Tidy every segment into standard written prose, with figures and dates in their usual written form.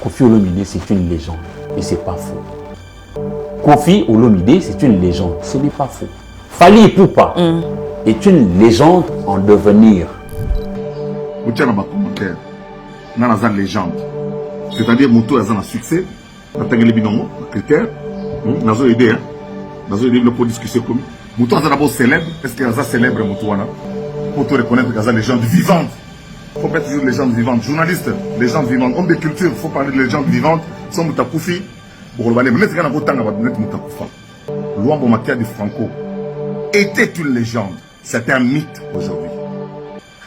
Kofi Olomide, c'est une légende. Et c'est pas faux. Kofi Olomide, c'est une légende. Ce n'est pas faux. Fally Ipupa est une légende en devenir. Vous tiens dans ma commentaire. Dans la légende. C'est-à-dire, Moto a un succès. Dans les binômes, critères. Dans les idées. Dans les idées, pour discuter comme. Moto a d'abord célèbre. Est-ce qu'il y a un célèbre Moto? Pour te reconnaître qu'il y a une légende vivante. Il faut pas toujours légende vivante. Journaliste, légende vivante. Homme de culture, il faut parler de légende vivante. Sans Moutakufi. Pour le balai. Mais là, c'est un Moutakufa. Luambo Makia de Franco était une légende. C'est un mythe aujourd'hui.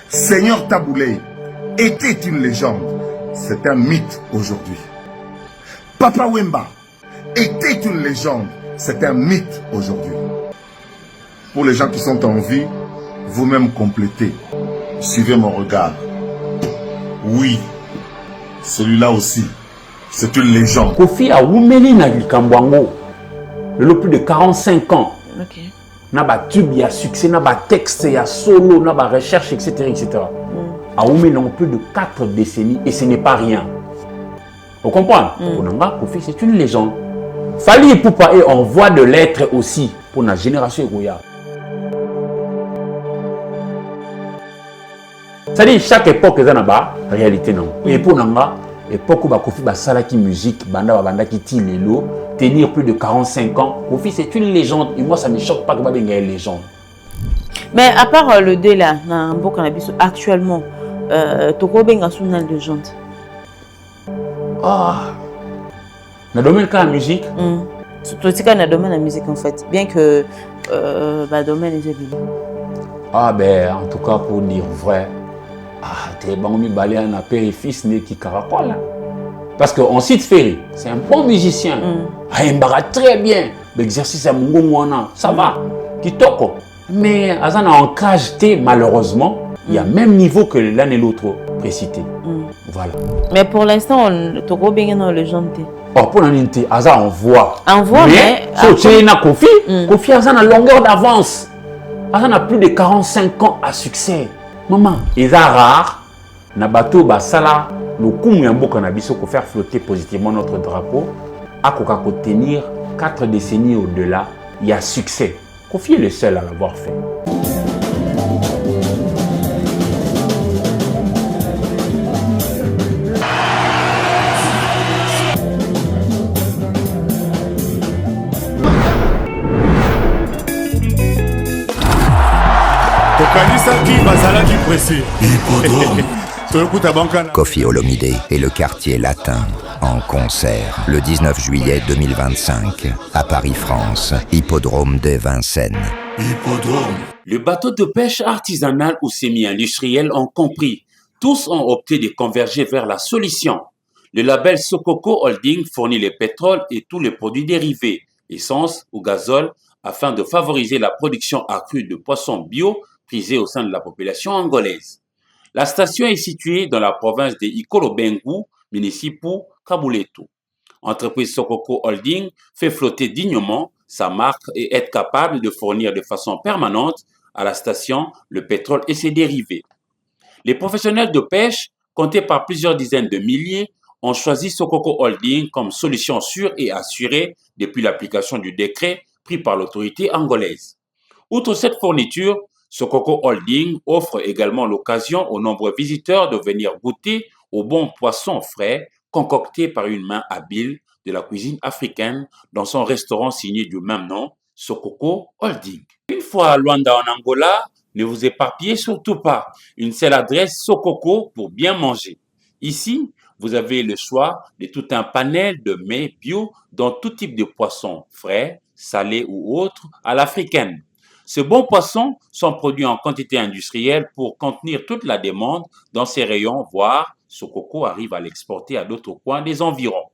Seigneur Taboulé était une légende. C'est un mythe aujourd'hui. Papa Wemba était une légende. C'est un mythe aujourd'hui. Pour les gens qui sont en vie, vous-même complétez. Suivez mon regard. Oui, celui-là aussi, c'est une légende. Kofi a oumeli na Kambwango. Le plus de 45 ans. Ok. Na ba tube, il y a succès, na ba texte, il y a solo, na ba recherche, etc. etc. A oumeli dans plus de 4 décennies et ce n'est pas rien. Vous comprenez? Pour Kofi, c'est une légende. Fally Ipupa est en voie de l'être aussi pour la génération Egoya. C'est-à-dire chaque époque est dans la réalité non. Et pour Nanga, l'époque où Kofi Basalaki musique, banda qui tire les lots, tenir plus de 45 ans, Kofi c'est une légende. Et moi ça ne me choque pas que Babenga est une légende. Mais à part le dé là, actuellement, Toko Benga est une légende. Ah, dans le domaine de la musique. Surtout dans le domaine de la musique en fait, bien que le domaine est bien. Ah ben en tout cas pour dire vrai, t'es bon mi balé un père et fils né qui caracole. Parce que on cite Ferry, c'est un bon musicien. Il embarra très bien. L'exercice à Mungumwana, ça va. Kitoko. Mais à un ancrage malheureusement, il y a même niveau que l'un et l'autre précité. Voilà. Mais pour l'instant, Toko Benga dans le légende. Oh, pour l'unité, Aza on voit. On voit, mais. Kofi, Kofi Aza a longueur d'avance. Aza a plus de 45 ans à succès. Maman, ils sont rares. Nabato Basala, le coup Muyambo Nabiso pour faire flotter positivement notre drapeau. À Kokako tenir 4 décennies au-delà, il y a succès. Kofi est le seul à l'avoir fait. Kofi Olomide et le quartier latin en concert le 19 juillet 2025 à Paris, France, hippodrome de Vincennes. Le bateau de pêche artisanal ou semi-industriel ont compris. Tous ont opté de converger vers la solution. Le label Sokoko Holding fournit le pétrole et tous les produits dérivés, essence ou gazole, afin de favoriser la production accrue de poissons bio prisés au sein de la population angolaise. La station est située dans la province de Ikolobengu, municipaux Kabuletu. Entreprise Sokoko Holding fait flotter dignement sa marque et être capable de fournir de façon permanente à la station le pétrole et ses dérivés. Les professionnels de pêche, comptés par plusieurs dizaines de milliers, ont choisi Sokoko Holding comme solution sûre et assurée depuis l'application du décret pris par l'autorité angolaise. Outre cette fourniture, Sokoko Holding offre également l'occasion aux nombreux visiteurs de venir goûter aux bons poissons frais concoctés par une main habile de la cuisine africaine dans son restaurant signé du même nom, Sokoko Holding. Une fois à Luanda en Angola, ne vous éparpillez surtout pas. Une seule adresse Sokoko pour bien manger. Ici, vous avez le choix de tout un panel de mets bio dans tout type de poissons frais, salés ou autres à l'africaine. Ces bons poissons sont produits en quantité industrielle pour contenir toute la demande dans ces rayons, voire Sokoko arrive à l'exporter à d'autres coins des environs.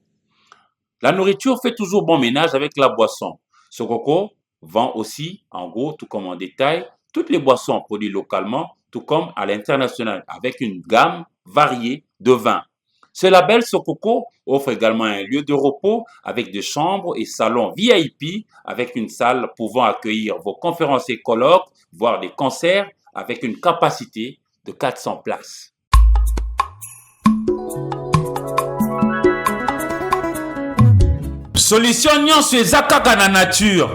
La nourriture fait toujours bon ménage avec la boisson. Sokoko vend aussi, en gros, tout comme en détail, toutes les boissons produites localement, tout comme à l'international, avec une gamme variée de vins. Ce label Sokoko offre également un lieu de repos avec des chambres et salons VIP avec une salle pouvant accueillir vos conférences et colloques, voire des concerts avec une capacité de 400 places. Solution nyonso eza kaka na nature.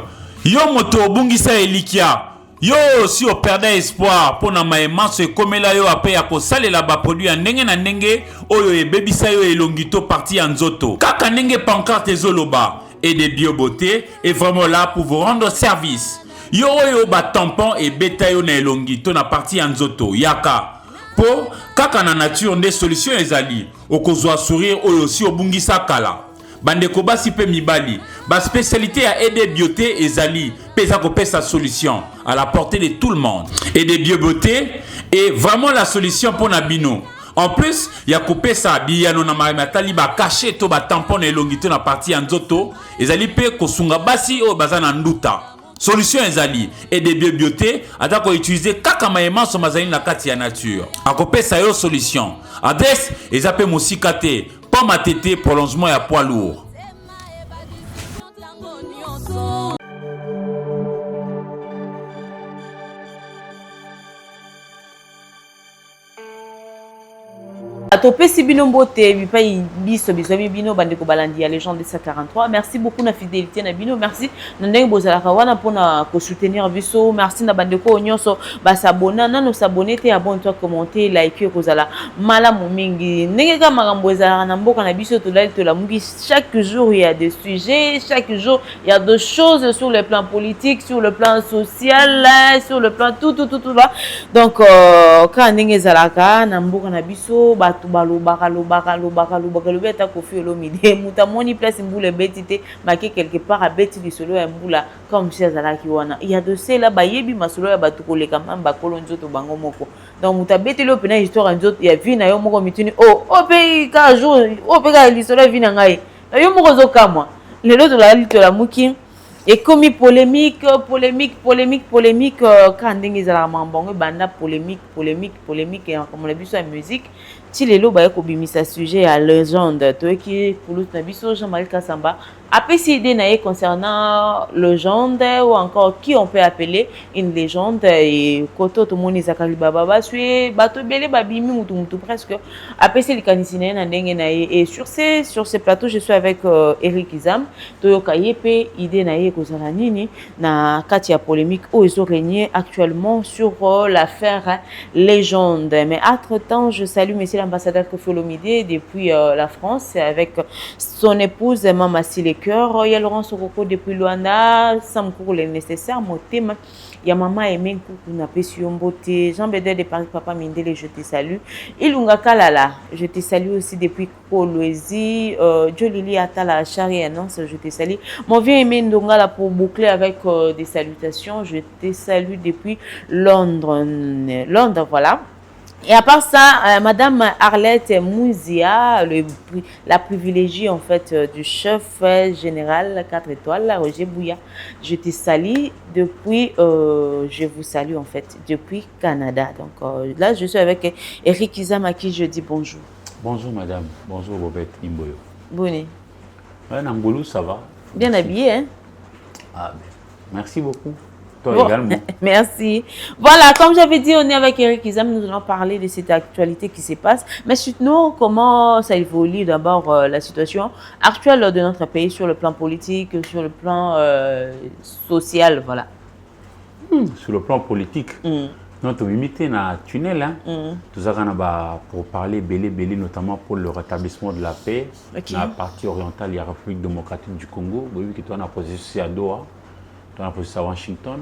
Yo moto obungisa elikia. Yo si o perdre espoir pour na maemanso ekomela yo ape ya kosalela ba produit ya ndenge na ndenge oyo ebebisa yo elongito parti ya nzoto. Kaka ndenge pancarte ezoloba et de biobeauté est vraiment là pour vous rendre service. Yo oyo ba tampon et beta yo na elongito na parti ya nzoto yaka. Po kaka na nature nde solution ezali. Okozwa sourire oyo si obungisa kala. Bandeko basi pe mibali. Ba spécialité à aider beauté ezali. Pesa kopé sa solution à la portée de tout le monde. Et de biobeauté est vraiment la solution pour Nabino. En plus, il y a coupé ça biyano na marimatali ba caché to ba tampon na elongito na partie en nzoto. Ezali pe kosunga basi o bazana nduta. Solution ezali et de biobeauté atako utiliser kaka maema so mazali na kati ya nature. Akopé ça yo solution. Adresse ezape mosikate. Pas ma tété prolongement à poids lourd. Atopesi bino mbote bipai biso bino bandeko balandi ya légende de 143. Merci beaucoup na fidélité na bino. Merci na ndenge bozalaka wana pona ko soutenir biso. Merci na bandeko nyonso ba s'abonner nano s'abonner te abonne-toi commenter liker kozala malamu mingi. Ndenge ka makambo ezalaka na mboka na biso to la mungi chaque jour il y a des sujets, chaque jour il y a des choses sur le plan politique, sur le plan social, sur le plan tout là. Donc quand ndenge ezalaka na mboka na biso ba balobaka lobeta kofi olomide mutamoni place mbula betite make quelque part à beti lisolo ya mbula comme si azalaki wana il y a de cela bayebi masolo ya batu koleka mamba kolonzo to bango moko donc mutabeti lo pena histoire nzoto ya vie na yo moko mituni pe ka jour pe ka lisolo vie na ngai yo moko zokamwa lelo to la muki et comme polémique quand ndenge za mambongo banda polémique et comme la biso ya musique ti lelo ba ko bimisa sujet à légende to qui pour na biso Jean-Marie Kasamba apesi idée na concernant légende ou encore qui on peut appeler une légende et koto to moni zakali baba basue bato belé babimi mutu presque apesi likanisine na ndenge na et sur ces plateaux je suis avec Eric Izam to yokayepe idée na kozala nini na kati ya polémique où ils ont régné actuellement sur l'affaire légende. Mais entre-temps, je salue monsieur l'ambassadeur Kofi Olomide depuis la France avec son épouse Mama Silecoeur, il y a Laurent Sokoko depuis Luanda, Sam Kourou le nécessaire, Motema, il y a Maman Emen Koukou na Pession-Boté, Jean Bédé de Paris Papa Mindele, je te salue. Ilunga Kalala, je te salue aussi depuis Kolwezi, Jolili Atala Chari Annonce, je te salue. Mon vieux Emen Ndonga pour boucler avec des salutations, je te salue depuis Londres, voilà. Et à part ça, Madame Arlette Mouzia, la privilégiée en fait du chef général 4 étoiles, Roger Bouya, je te salue depuis, je vous salue en fait depuis Canada. Donc là, je suis avec Eric Izam à qui je dis bonjour. Bonjour madame, bonjour Robert Imboyo. Bonne. Ouais, Namboulou, ça va? Bien habillé, hein? Ah, merci beaucoup. Toi également. Merci. Voilà, comme j'avais dit, on est avec Eric Izam, nous allons parler de cette actualité qui se passe. Mais surtout, comment ça évolue d'abord la situation actuelle de notre pays sur le plan politique, sur le plan social, voilà. Sur le plan politique, notre limité na tunnel, hein. Tout ça pour parler belé, notamment pour le rétablissement de la paix dans la partie orientale de la République démocratique du Congo. Vous voyez que tu as posé à Doha. On a posé à Washington,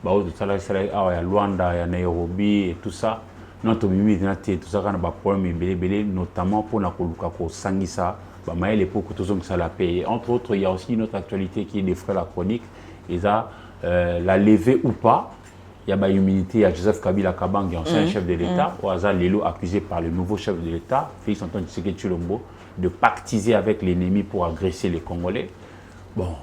à Luanda, à Nairobi et tout ça. Notre tout ça, on a problème, notamment pour la Sangisa, l'époque où ça la paix. Entre autres, il y a aussi une autre actualité qui est des frais la chronique. Et ça, la levée ou pas, il y a l'humilité à Joseph Kabila Kabange, ancien chef de l'État, au hasard Lelo accusé par le nouveau chef de l'État, Félix Antoine Tshisekedi Tshilombo, de pactiser avec l'ennemi pour agresser les Congolais. Bon.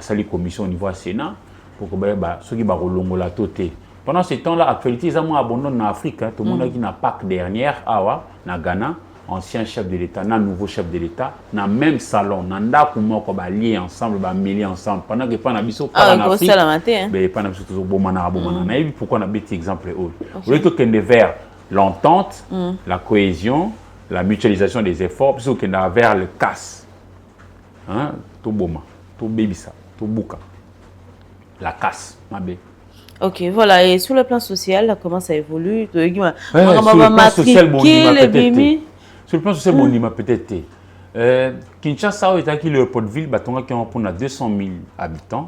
Ça les commissions au niveau du Sénat pour que ceux qui ont la toté. Pendant ce temps-là, l'actualité est abandonnée en Afrique. Tout le monde qui n'a pas que dernière, Awa, na Ghana, ancien chef de l'État, na nouveau chef de l'État, na même salon, nanda comment qu'on va lier ensemble, va mêler ensemble. Pendant que pas na biso pas en Afrique, mais pas na biso toujours bomana bomana. Na et pourquoi on a bêti exemple eux. Vous voyez que qu'on est vers l'entente, la cohésion, la mutualisation des efforts, plutôt qu'on est vers le casse. Hein, tout boma. to bebisa, to buka. La casse, ma bé. Ok, voilà. Et sur le plan social, comment ça évolue? Sur le plan social, bon, sur le plan social, bon, peut-être. Kinshasa est le port-ville, qui a 200 000 habitants.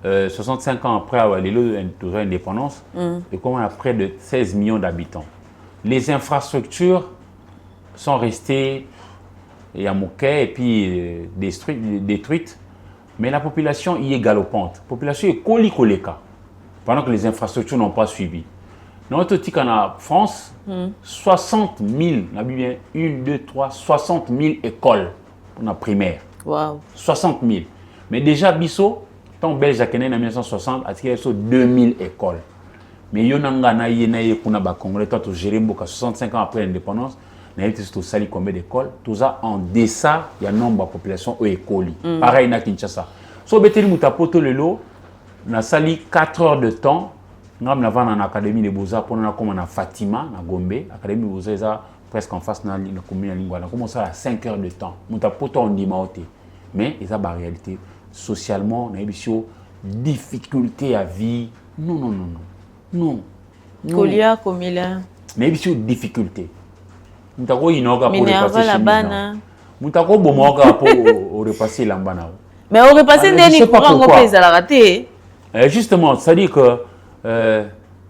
65 ans après l'indépendance, et comme on a près de 16 millions d'habitants. Les infrastructures sont restées à moquet et puis détruites, mais la population y est galopante. La population est colicoleka pendant que les infrastructures n'ont pas suivi. Dans notre tic en France, 60 000, 1, 2, 3, 60 000 écoles pour la primaire. Wow. 60 000. Mais déjà, Bissot, tant Belge en 1960, a tiré sur 2000 écoles. Mais Yonanga na yenaye kuna ba Congolais, toi tu gères 65 ans après l'indépendance, na yé tu sali combien d'écoles, tout ça en deçà, il y a nombre de population au école. Pareil na Kinshasa. So beteli mutapoto lelo, na sali 4 heures de temps, ngam na va en académie de Beaux-Arts pour na comme na Fatima na Gombe, académie de Beaux-Arts presque en face na commune lingua. Na commence à 5 heures de temps. Mutapoto on dit maoté. Mais ils ont la réalité socialement, na yébisio difficulté à vie. Non. Colia, Comila. Mais il y a des difficultés. Moutako inoga pour repasser la Moutako bomoga pour repasser la bana. Mais on repasse des courants au pays à la raté. Justement, ça dit que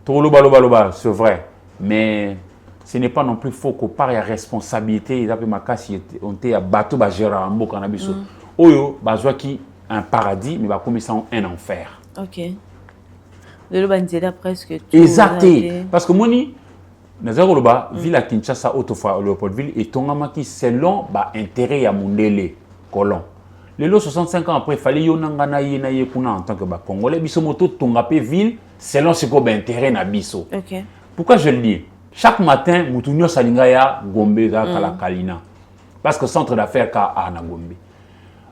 Toloba, c'est vrai. Mais ce n'est pas non plus faux qu'au part il y a responsabilité. Ils appellent ma casse, on était à bateau, Bajera, en Bokanabiso. Oyo, Bazwa qui un paradis, mais va commencer un enfer. Ok. De l'Obanzeda presque tout. Exacté. Parce que Moni, Nazaroloba, ville à Kinshasa, autrefois, Léopoldville, et Tongamaki, selon intérêt à Mundele, colon. Les 65 ans après, il fallait Yonangana Yenaye Kuna en tant que Congolais, Bissomoto Tongapé ville, selon ce qu'on a intérêt à Bisso. Ok. Pourquoi je le dis? Chaque matin, Moutounio Salingaya, Gombe, Kalina. Parce que centre d'affaires à Gombe.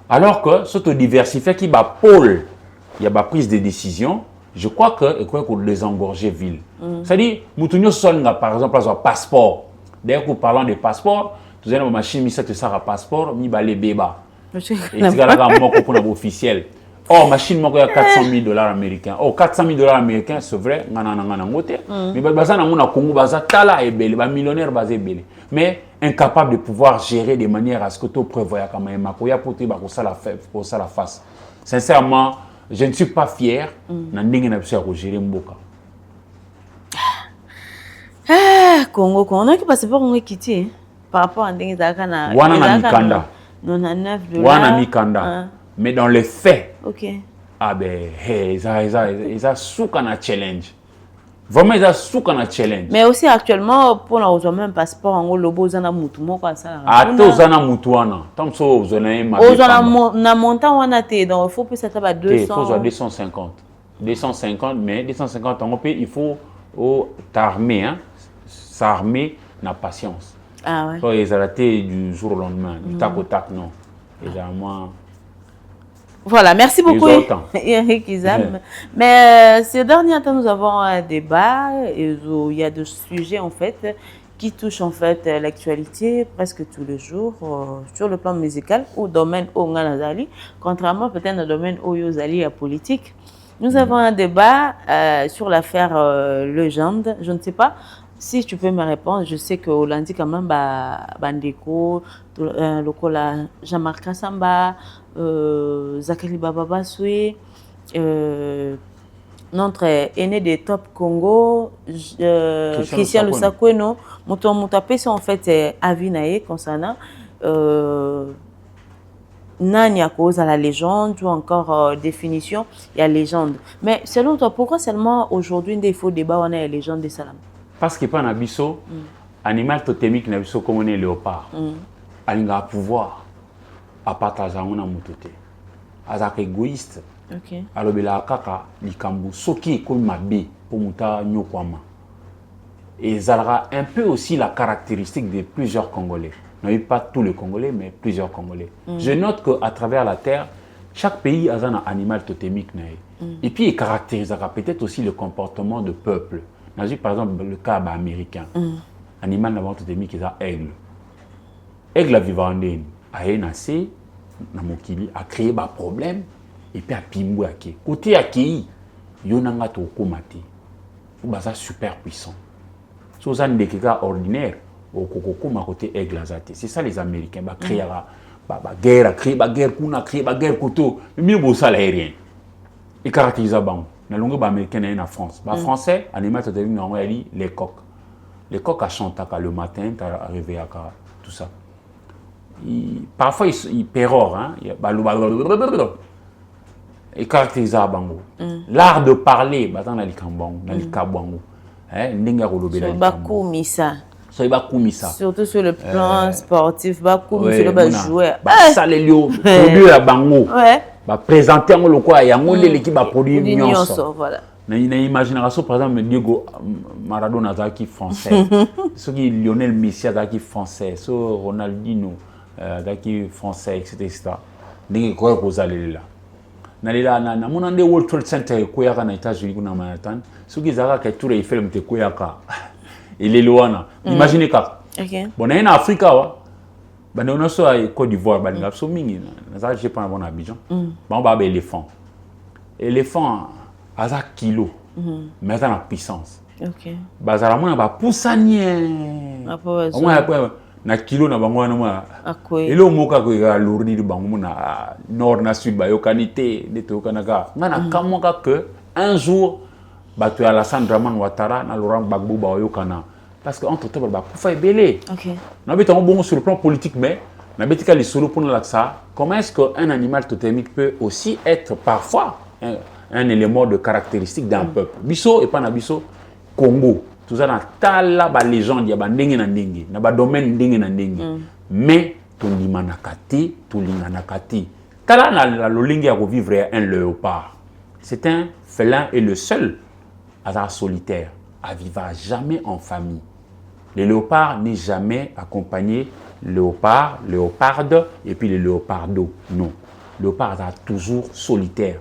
Alors que, ce qui diversifie, qui va pôle, il y a prise de décision. Je crois que qu'on désengorger ville. C'est-à-dire, Moutounio Solnga, par exemple, un passeport. D'ailleurs, en parlant de passeport, tu as une machine qui te sert à passeport, mi balé béba. Et tu as un officiel. Oh, machine qui a 400 000 dollars américains. Oh, 400 000 dollars américains, c'est vrai, mais Congo, tala est belé, millionnaire basé belé. Mais incapable de pouvoir gérer de manière à ce que tu prévois comme un makoya pour ça la face. Sincèrement, je ne suis pas fier de gérer Mboka. Congo, on a qui passe par un quitter par rapport à Ndenge Zakana. Wana Mikanda. 99 $. Wana Mikanda. Mais dans les faits, ok. Ah ben, ils ont soukana challenge. Vraiment, ils ont soukana challenge. Mais aussi actuellement, pour nous même passeport, en gros, le beau zana mutumo quoi ça. Ah, tout zana mutuana. Tant que vous avez ma. Na montant on a été donc il faut plus ça va 200. Il faut 250. 250, mais 250 en il faut t'armer, hein. S'armer na patience. Ah ouais. So, ils ont raté du jour au lendemain, du tac au tac, non. Évidemment. Voilà, merci beaucoup Eric Izam. Mais ces derniers temps, nous avons un débat où il y a des sujets en fait qui touchent en fait l'actualité presque tous les jours sur le plan musical au domaine Onganazali, contrairement peut-être au domaine Oyozali à politique. Nous avons un débat sur l'affaire Legende. Je ne sais pas si tu peux me répondre. Je sais que Hollandi quand même Bandeko, Lokola Jean-Marc Kassamba, Zakari Bababaswe, notre aîné des Top Congo, Christian Lusakweno, Moutapé sont en fait avis concernant Nani à cause à la légende ou encore définition, il y a légende. Mais selon toi, pourquoi seulement aujourd'hui il faut débat on a la légende des Salam? Parce que pas nabiso animal totémique nabiso comme on est léopard. Alinga pouvoir à partager on a mutoté. Azak égoïste. OK. Alors bela kaka likambu soki comme mabe pour muta nyokwama. Et ça un peu aussi la caractéristique de plusieurs Congolais. Non, pas tous les Congolais, mais plusieurs Congolais. Je note qu'à travers la terre, chaque pays a un animal totémique. Et puis, il caractérise peut-être aussi le comportement de peuple. Par exemple, le cas américain. Animal totémique, c'est aigle. Aigle vivant en Aénacé, na mokili a créé ba problème et puis a pimbo yake côté yake yonanga to komate ou baza super puissant so za ndekeka ordinaire au kokoma côté aigle azate c'est ça les américains ba créer ba guerre créer ba guerre kuna créer ba guerre koto mieux beau ça l'aérien et caractérise bango na longue ba américain na France ba français animateur de ligne ali les coqs à chanter le matin t'as arrivé à tout ça parfois il pérore hein et caractérise bango l'art de parler battant na likambang na likabwango hein ndinga rolobela bakumisa bakumisa surtout sur le plan sportif bakumisa le ba jouer ça les lieux produit la bango ba présenter le quoi yango l'équipe ba produit nyonso voilà na imagination par exemple Diego Maradona zaki français ceux qui Lionel Messi zaki français so Ronaldinho zaki français etc ndenge quoi kozali là na mona nde World Trade Center koyaka na États-Unis kuna Manhattan ceux qui zaka tour Eiffel mte koyaka il est loin imaginez ka bon na Afrika wa bana on so à Côte d'Ivoire bana so mingi na j'ai pas bon Abidjan ba ba éléphant aza kilo mais ça na puissance OK bazala mona ba poussanie na kilo na bango na moi elo moka ko ya lourdi de bango na nord na sud ba yo qualité de to kanaka na kamoka que un jour ba tu Alassane Dramane Ouattara na Laurent Gbagbo ba yo kana parce que entre temps ba poufa belé OK na beton bon sur le plan politique mais na betika les solo pour la ça comment est-ce qu'un animal totémique peut aussi être parfois un élément de caractéristique d'un peuple biso et pas na biso Congo tout ça dans tala ba légende ya ba ndenge na ndenge na ba domaine ndenge na ndenge mais tondimana kati tolingana kati tala na la lolingi ya vivre un léopard c'est un félin et le seul hasard solitaire à vivre jamais en famille. Le léopard n'est jamais accompagné léopard, léoparde et puis le léopardo non. Léopard est toujours solitaire.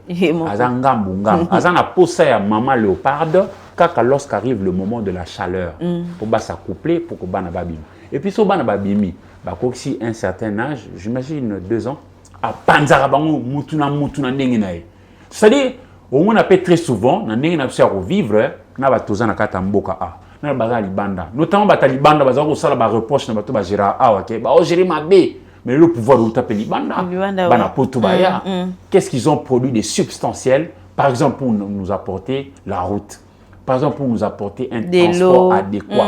Azana posa ya maman léoparde kaka lorsqu'arrive le moment de la chaleur pour s'accoupler pour que bana babimi. Et puis so bana babimi ba koksi un certain âge, j'imagine 2 ans, a panzara bango mutuna ndenge nae. C'est-à-dire on appelle très souvent na ndenge na bisa revivre na batoza na kata mboka a. Na baza libanda. Notamment batalibanda baza ko sala ba reproche na bato ba gera a ok. Ba o gérer mabe. Mais le pouvoir de taper libanda. Bana potubaya. Qu'est-ce qu'ils ont produit de substantiel par exemple pour nous apporter la route. Par exemple pour nous apporter un transport adéquat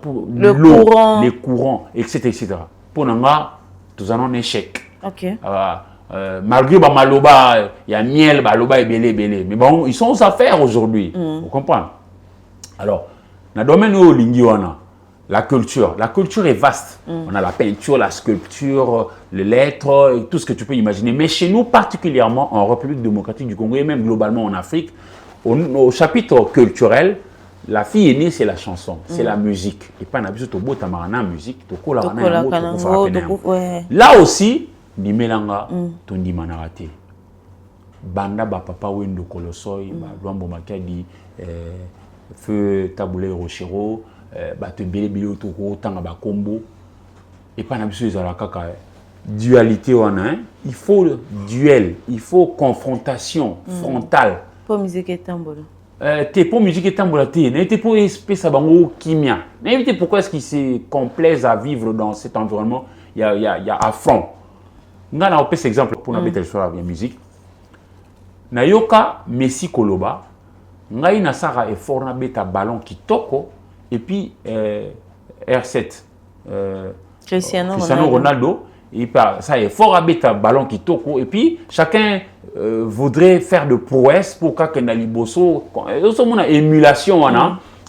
pour l'eau, les courants etc. Pour nanga tous en échec. OK. Malgré ba maloba il y a miel baloba et belé mais bon ils sont aux affaires aujourd'hui. Vous comprenez? Alors dans le domaine où lingiwana la culture est vaste. On a la peinture, la sculpture, les lettres, et tout ce que tu peux imaginer. Mais chez nous, particulièrement en République démocratique du Congo et même globalement en Afrique, au chapitre culturel, la fille aînée, c'est la chanson, c'est la musique. Et pas n'abuse to bota marana musique, to kola là aussi, ni melanga, to ndi manarate. Banda ba papa wendo kolosoi, ba luambo makadi, feu taboulé rochero. Bato belé autour tanga ba combo et pas n'abuse la kaka dualité wana il faut duel il faut confrontation frontale pour musique et tambola t'es pour musique et tambola t'es pour espèce à bango kimia n'évitez pourquoi est-ce qu'ils se complaisent à vivre dans cet environnement il y a affront ngana opé cet exemple pour n'abiter sur la musique na yoka Messi Koloba ngai na sara effort na beta ballon qui toko. Et puis R7 Cristiano Ronaldo et ça est fort à bêta ballon qui toko et puis chacun voudrait faire de prouesse pour que Naliboso mon émulation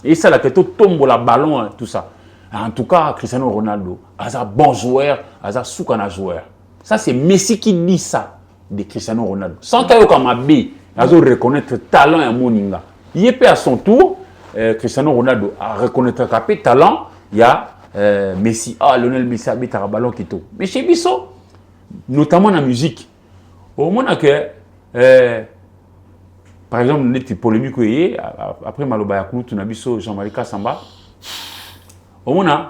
et ça la que tout tombe la ballon tout ça en tout cas Cristiano Ronaldo a un bon joueur a un soukana joueur ça c'est Messi qui dit ça de Cristiano Ronaldo sans qu'il y ait comme Abé a reconnaître talent et moninga il est à son tour Cristiano Ronaldo a reconnaître capé talent il y a Messi Lionel Messi a un ballon qui tourne mais chez Bisso notamment dans la musique au moment que par exemple on était polémique après Maloba Yakoulou tu n'as Bisso Jean-Marie Kassamba au moment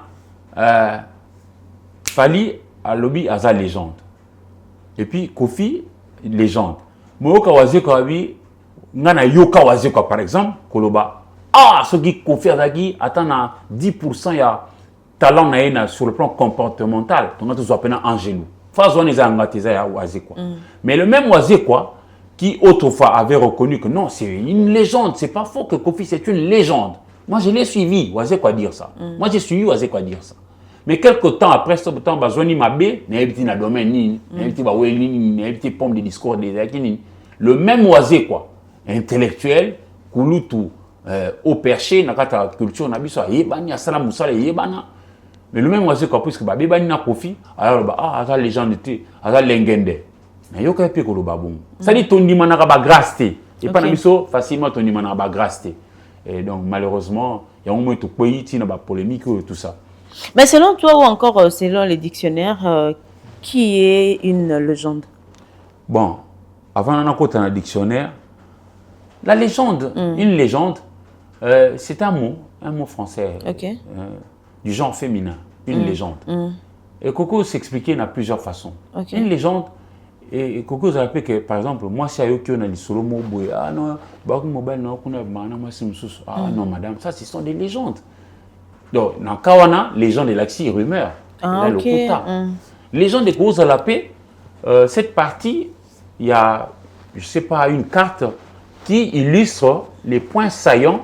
Fali a lobby à sa légende Et puis, Kofi, légende. Moyoka Wazekwa, ngana yoka Wazekwa, par exemple, Koloba. Ah, ce qui Kofi Azaki, attend 10% ya talent na sur le plan comportemental. Donc, on appelle Angélou. Phase les angateza ya Wazekwa. Mais le même Wazekwa, qui autrefois avait reconnu que non, c'est une légende, c'est pas faux que Kofi, c'est une légende. Moi, je l'ai suivi, Wazekwa dire ça. Moi, j'ai suivi Wazekwa dire ça. Mais quelques temps après, ce temps, Bazoni Mabé, n'a domaine, n'a pomme de discours des Akini. Le même Wazekwa, intellectuel, Kouloutou, au perché, n'a pas culture, n'a pas yébani, asala moussala yébana. Mais le même Wazekwa, puisque Babé Bani n'a Kofi, alors, ah, la légende était, la lengende. Mais yoka pe ko lo babon. Ça dit ton dimana ba graste. Et pas nabiso facilement ton dimana ba graste. Et donc malheureusement, il y a un moment tout pays qui n'a pas polémique et tout ça. Mais selon toi ou encore selon les dictionnaires, qui est une légende? Bon, avant d'en côté un dictionnaire, la légende, une légende, c'est un mot français, du genre féminin, une légende. Et Coco s'expliquait dans plusieurs façons. Une légende. Et Coco a rappelé que, par exemple, moi, si je suis solo ah non, ah non, madame, ça, ce sont des légendes. Donc, dans Kawana, légende de l'axi, rumeur. Légende de Coco la paix, cette partie, il y a, je ne sais pas, une carte qui illustre les points saillants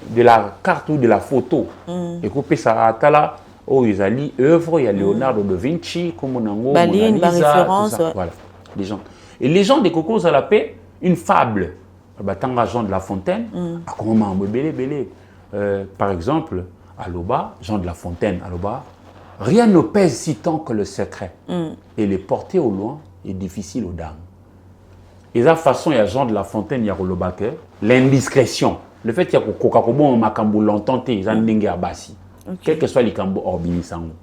de la carte ou de la photo. Et Coco, ça a là, oh, il y a l'œuvre, il y a Leonardo da Vinci, comme on a Mona Lisa, référence, voilà. Légende. Et légende de Coco à la paix, une fable. Jean de La Fontaine, par exemple, à Loba, Jean de La Fontaine, à Loba, rien ne pèse si tant que le secret. Et les porter au loin est difficile aux dames. Et de la façon, il y a Jean de La Fontaine, il y a Loba, l'indiscrétion. Le fait qu'il y a Coca-Cola, Makambo longtemps, il y a Ndenge Abassi. Quel que soit les Kambo Orbimisango.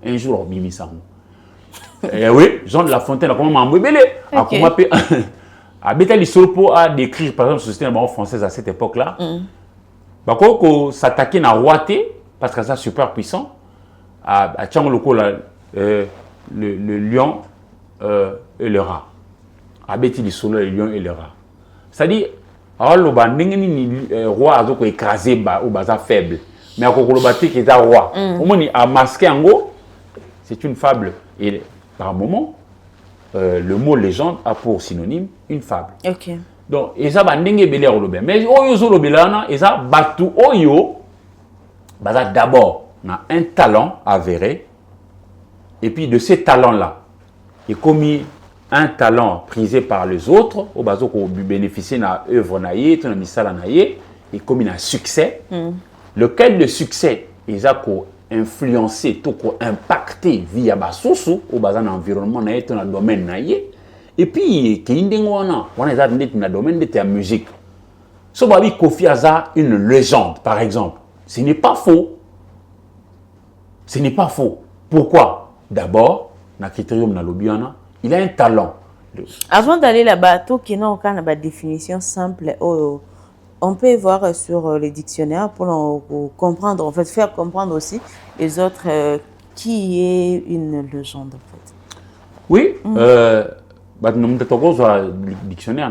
Un jour Orbimisango. Oui, Jean de La Fontaine a comment m'embêter. A Bétali Solpo a décrit, par exemple, la société française à cette époque-là. Bako s'attaquer à Roité, parce que c'est super puissant. À Tchangoloko, le lion et le rat. À Bétali Solo, le lion et le rat. C'est-à-dire, le roi a écrasé au bazar faible. Mais à Kokolobati qui est un roi. Au moins, il a masqué en gros. C'est une fable. Et par moment, le mot légende a pour synonyme une fable. Donc, et ça va n'engue belé au lobé. Mais oyo zo lobé là, et ça batu oyo, bah d'abord, on a un talent avéré. Et puis de ces talents-là, il commis un talent prisé par les autres, au bazo qu'on bénéficie de l'œuvre naïe, tout le misala naïe, il commis un succès. Lequel le succès, il a influencé, tout impacté via Basousou, au bazan environnement, dans le domaine naïe. Et puis, on est dans le domaine de la musique. Ce babi Kofi Aza, une légende, par exemple. Ce n'est pas faux. Ce n'est pas faux. Pourquoi? D'abord, il a un talent. Avant d'aller là-bas, tout qui n'a aucune définition simple, on peut voir sur les dictionnaires pour comprendre, en fait, faire comprendre aussi les autres qui est une légende, en fait. Oui, dictionnaire,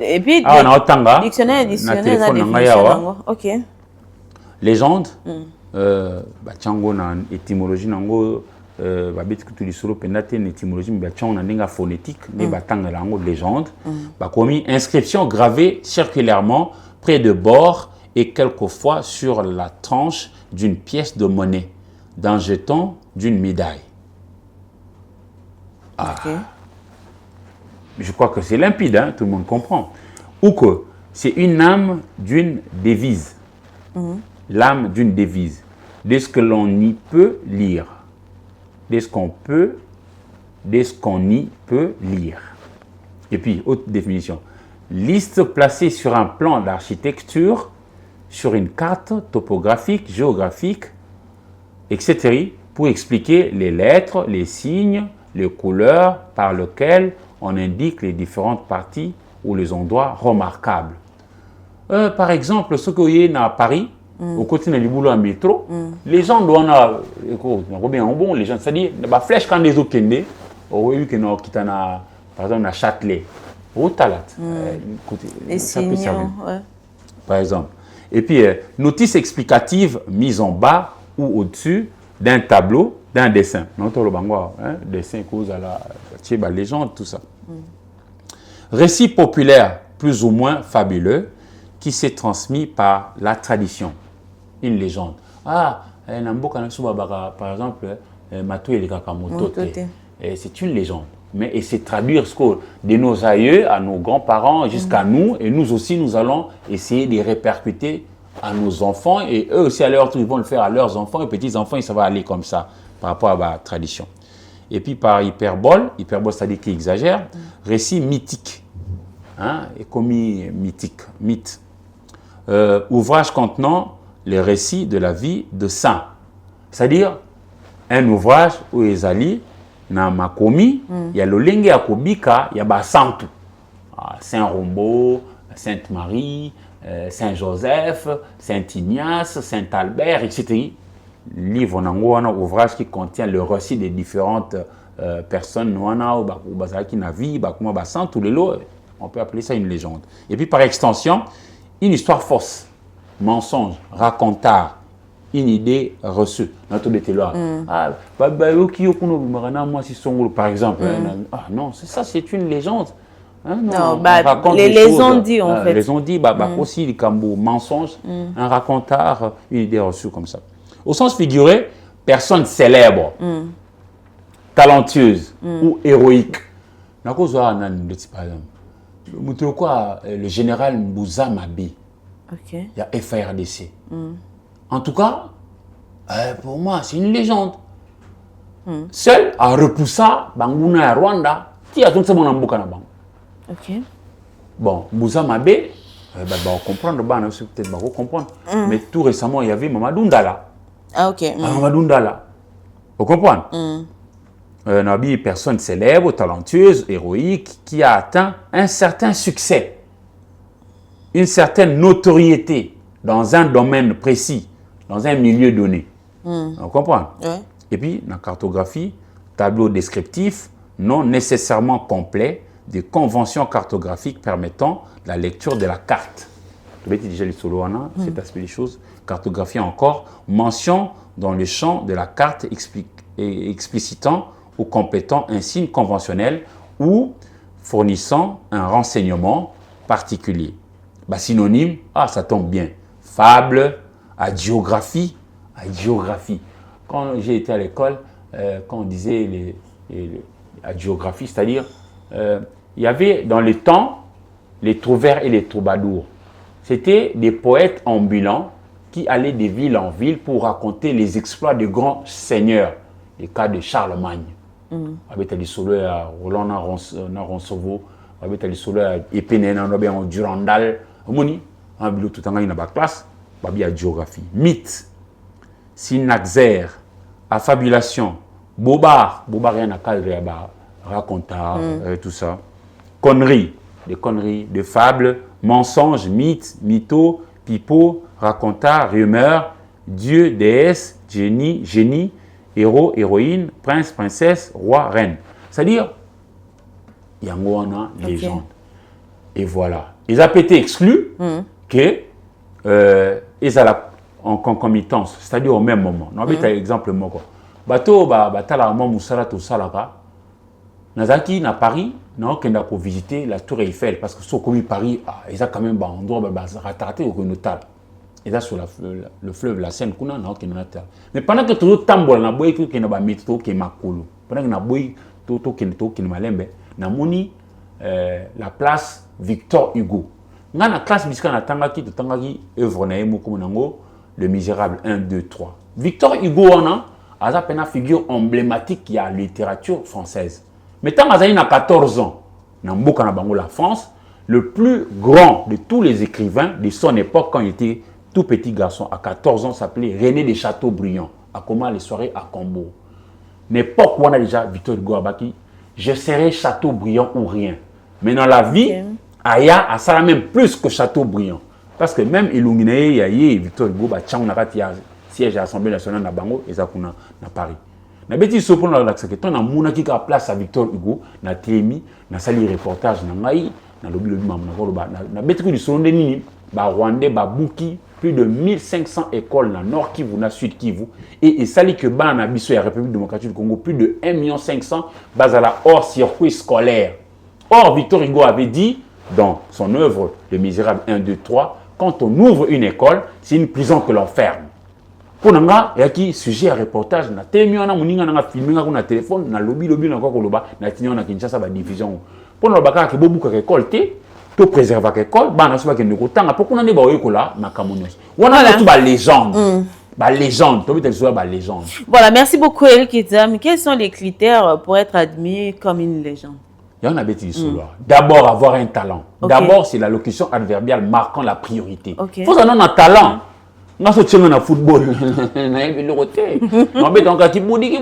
et puis dictionnaire, ok. Légende, tchango na étymologie nango, babit kutu solo pendate une étymologie mais tchango na ndinga phonétique, ne batanga lango légende, commis inscription gravée circulairement près de bord et quelquefois sur la tranche d'une pièce de monnaie, d'un jeton, d'une médaille. Je crois que c'est limpide, hein, tout le monde comprend. Ou que c'est une âme d'une devise. L'âme d'une devise. Dès ce que l'on y peut lire. Dès ce qu'on y peut lire. Et puis, autre définition. Liste placée sur un plan d'architecture, sur une carte topographique, géographique, etc. pour expliquer les lettres, les signes, les couleurs par lesquelles on indique les différentes parties ou les endroits remarquables. Par exemple, ce que vous voyez à Paris, au côté du boulot en métro, les gens doivent les gens, c'est-à-dire, la flèche quand les autres oui, que nous quittons par exemple à Châtelet, au Talat. Et Seigneur, ouais. Par exemple. Et puis, notice explicative mise en bas ou au-dessus d'un tableau, d'un dessin. Notre dessin cause à la légende, tout ça. Récit populaire plus ou moins fabuleux qui s'est transmis par la tradition. Une légende. Ah, par exemple, Matou et les Kakamotote. C'est une légende. Mais et c'est traduire ce que de nos aïeux à nos grands-parents jusqu'à nous, et nous aussi nous allons essayer de répercuter à nos enfants, et eux aussi à leur tour ils vont le faire à leurs enfants et petits-enfants, et ça va aller comme ça par rapport à la tradition. Et puis par hyperbole c'est-à-dire qui exagère, récit mythique, et commis mythique, mythe. Ouvrage contenant les récits de la vie de saints, c'est-à-dire un ouvrage où ils allaient na makomi, il y a le lingue à kobika, il y a Santu, Saint-Rombaud, Sainte-Marie, Saint-Joseph, Saint-Ignace, Saint-Albert, etc. Livre, un ouvrage qui contient le récit des différentes personnes, on peut appeler ça une légende. Et puis par extension, une histoire fausse, mensonge, racontard, une idée reçue. Par exemple, non, c'est ça, c'est une légende. Non, les ont dit en fait. Les ont dit, aussi les cambo mensonge, un racontard, une idée reçue comme ça. Au sens figuré, personne célèbre, talentueuse ou héroïque. Par exemple, le général Mbouza Mabé, il y a FARDC. En tout cas, pour moi, c'est une légende. Seul à repousser Bangouna à Rwanda, qui a tout ça mon amboka na bango. Bon, Mbouza Mabé, on comprendre, peut-être on comprendre. Mais tout récemment, il y avait Mamadou Ndala. Mamadou Ndala. Vous comprenez? Une personne célèbre, talentueuse, héroïque, qui a atteint un certain succès, une certaine notoriété dans un domaine précis, dans un milieu donné. On comprend? Et puis, la cartographie, tableau descriptif, non nécessairement complet, des conventions cartographiques permettant la lecture de la carte. Vous avez déjà lu cet aspect des choses. Cartographie encore, mention dans le champ de la carte explicitant ou complétant un signe conventionnel ou fournissant un renseignement particulier. Synonyme, ça tombe bien. Fable, hagiographie. Quand j'ai été à l'école, quand on disait la géographie, c'est-à-dire, il y avait dans le temps les trouvères et les troubadours. C'était des poètes ambulants qui allaient de ville en ville pour raconter les exploits de grands seigneurs, les cas de Charlemagne. Avec les solos à Roland Ronsovo, avec les solos à Épéné, en Durandal, Moni, en bilo tout en gagne dans la classe, il y a géographie. Mythe, synaxaire, affabulation, bobard rien à cadre, raconteur, tout ça. Conneries, des fables, mensonges, mythes, mythos, pipeaux, racontard, rumeurs, dieu, déesse, génie, héros, héroïne, prince, princesse, roi, reine. C'est-à-dire, il y a une légende. Et voilà. Ils ont été exclus que ils ont en concomitance, c'est-à-dire au même moment. On va un exemple. Bateau, la Moussala, tout ça là-bas. Nazaki, à Paris, on a pour visiter la Tour Eiffel parce que sur comme Paris, ils ont quand même un endroit rattaché au Notal. Ils ont sur le fleuve, la Seine, mais pendant que tout le temps, on a beau qu'il y a un métro qui est makolo. Pendant que on a beau tout qui est malembe, on a moni la place Victor Hugo. On a la classe biscuit na tangaki to tangaki œuvre na emo comme nango Le Misérable 1 2 3. Victor Hugo a une figure emblématique qui a la littérature française. Mais tant qu'il a 14 ans, dans la France, le plus grand de tous les écrivains de son époque, quand il était tout petit garçon, à 14 ans, s'appelait René de Chateaubriand, à comment les soirées à Combo. L'époque où on a déjà Victor Hugo Abaki, je serai Chateaubriand ou rien. Mais dans la vie, Aya a ça même plus que Chateaubriand. Parce que même illuminé, Victor Hugo, siège à l'Assemblée nationale de Bango et ça à Paris. Na beti so pour la secrétaire na mona ki ka place à Victor Hugo na Témi na sali reportage na ngai na lobi mam na ko na beti ko di so nini ba Rwandais ba buki plus de 1500 écoles na Nord Kivu na Sud Kivu et sali que ba na biso ya République démocratique du Congo plus de 1 500 000 bazala hors circuit scolaire. Or Victor Hugo avait dit dans son œuvre Le Misérable 1 2 3 quand on ouvre une école, c'est une prison que l'on ferme. Pour nous, il y a qui sujet à reportage na Témi on a moninga na filmé na téléphone na lobby na ko loba na tinyo na Kinshasa ba division. Pour nous bakaka ke bobu ka récolter to préserver l'école, bah na soba ke ndeko tanga pourquoi on est ba oyekola makamonos. Wana tout ba légende. Ba légende, to bitel soba ba légende. Voilà, merci beaucoup Eric Izam. Quels sont les critères pour être admis comme une légende? Il y en a bêtis D'abord avoir un talent. Okay. D'abord c'est la locution adverbiale marquant la priorité. Okay. Faut avoir un talent. Nga so tchenga na football na yebe le côté na beta ngati modi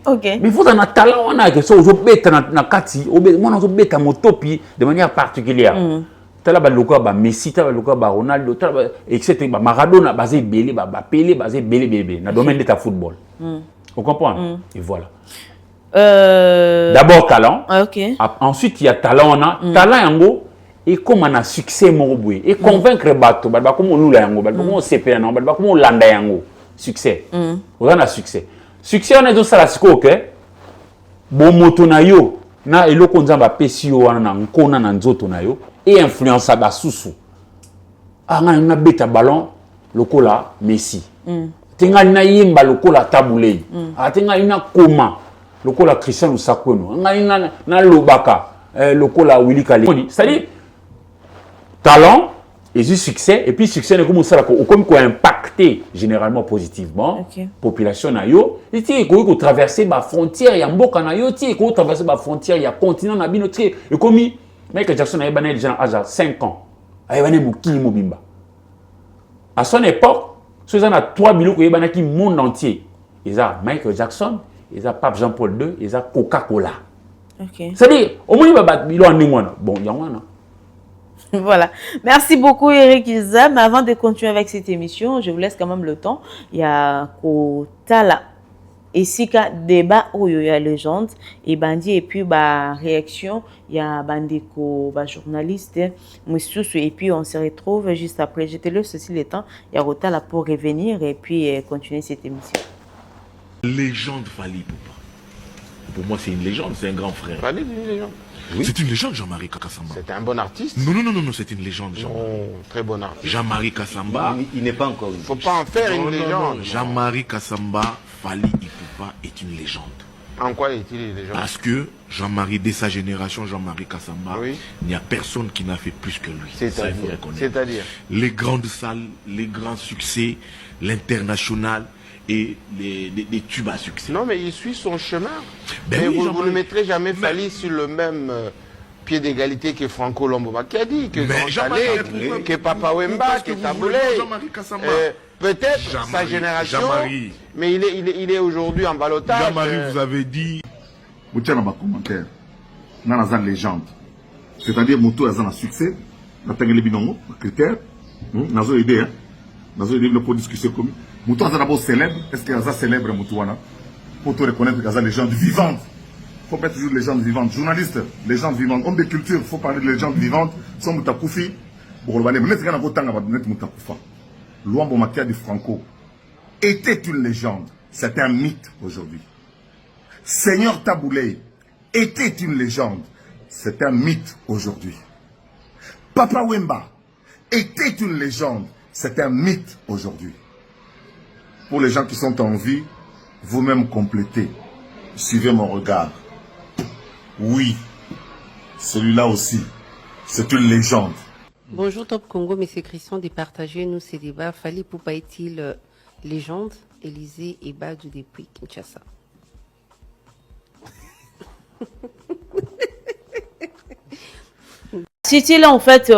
OK mais faut un talent on a que so zo beta na kati moi zo beta motopi de manière particulière tala ba loka ba Messi tala loka ba Ronaldo tala etc ba Maradona basé belé ba Pelé basé belé na domaine de ta football vous comprenez et voilà d'abord talent OK ensuite il y a talent on a talent yango et comme on a succès moroboué et convaincre bato ba comme on lula yango ba comme on CP na ba comme on landa yango succès on a succès on est dans ça la siko que bon moto na yo na eloko nzamba pesi yo wana na nkona na nzoto na yo et influence ba susu anga na beta ballon lokola Messi tinga na yimba lokola Tabulei tinga ina koma lokola Cristiano Sakono anga na lobaka lokola Willy Kali c'est-à-dire talent et succès et puis succès ne comme ça comme quoi impacter généralement positivement population na yo et ti ko traverser ma frontière ya mboka na yo ti ko traverser ma frontière ya continent na bino ti et comme Michael Jackson a bané déjà à 5 ans a bané mukili mobimba à son époque ceux en a 3 biloko yebana ki monde entier ils a Michael Jackson ils a Pape Jean-Paul II ils a Coca-Cola c'est-à-dire au moins ba bilo en ngwana bon ya ngwana. Voilà. Merci beaucoup Eric Izam. Avant de continuer avec cette émission, je vous laisse quand même le temps. Il y a Kotala et Sika débat où il y a légende et bandi et puis bah réaction, il y a bandeko bah journaliste et puis on se retrouve juste après. Je te laisse aussi le temps. Il y a Kotala pour revenir et puis continuer cette émission. Légende Fally Ipupa. Pour moi c'est une légende, c'est un grand frère. Fally c'est une légende. Oui. C'est une légende, Jean-Marie Kassamba. C'est un bon artiste. Non, c'est une légende, Jean-Marie. Très bon artiste. Jean-Marie Kassamba. Il n'est pas encore une. Faut pas en faire une légende. Jean-Marie Kassamba, Fally Ipupa est une légende. En quoi est-il une légende? Parce que Jean-Marie, dès sa génération, Jean-Marie Kassamba, il n'y a personne qui n'a fait plus que lui. C'est-à-dire les grandes salles, les grands succès, l'international et les tubes à succès. Non, mais il suit son chemin. Ben oui, vous ne mettrez jamais Fally sur le même pied d'égalité que Franco Lomboba qui a dit, que Jean-Marie, que Papa Wemba, que Tabulei. Peut-être sa génération, mais il est aujourd'hui en ballottage. Jean-Marie, vous avez dit... Vous tiens dans ma commentaire, dans la légende. C'est-à-dire, Moto a un succès, dans les binongo, critères, dans une idée, pour discuter comme Moutou est d'abord célèbre. Est-ce qu'il y a un célèbre Moutouana? Pour te reconnaître qu'il y a des légendes vivantes. Il faut mettre toujours des légendes vivantes. Journaliste, légendes vivantes. Homme de culture, il faut parler de légendes vivantes. Son Moutakoufi. Pour le balai, peut-être qu'il y a un temps à mettre Moutakoufa. Luambo Makia de Franco était une légende. C'est un mythe aujourd'hui. Seigneur Tabulei était une légende. C'est un mythe aujourd'hui. Papa Wemba était une légende. C'est un mythe aujourd'hui. Pour les gens qui sont en vie, vous-même complétez. Suivez mon regard. Oui, celui-là aussi, c'est une légende. Bonjour Top Congo, M. Christian, de partager nous ces débats. Fally Ipupa est-il légende? Élysée et Badou depuis Kinshasa. C'était là en fait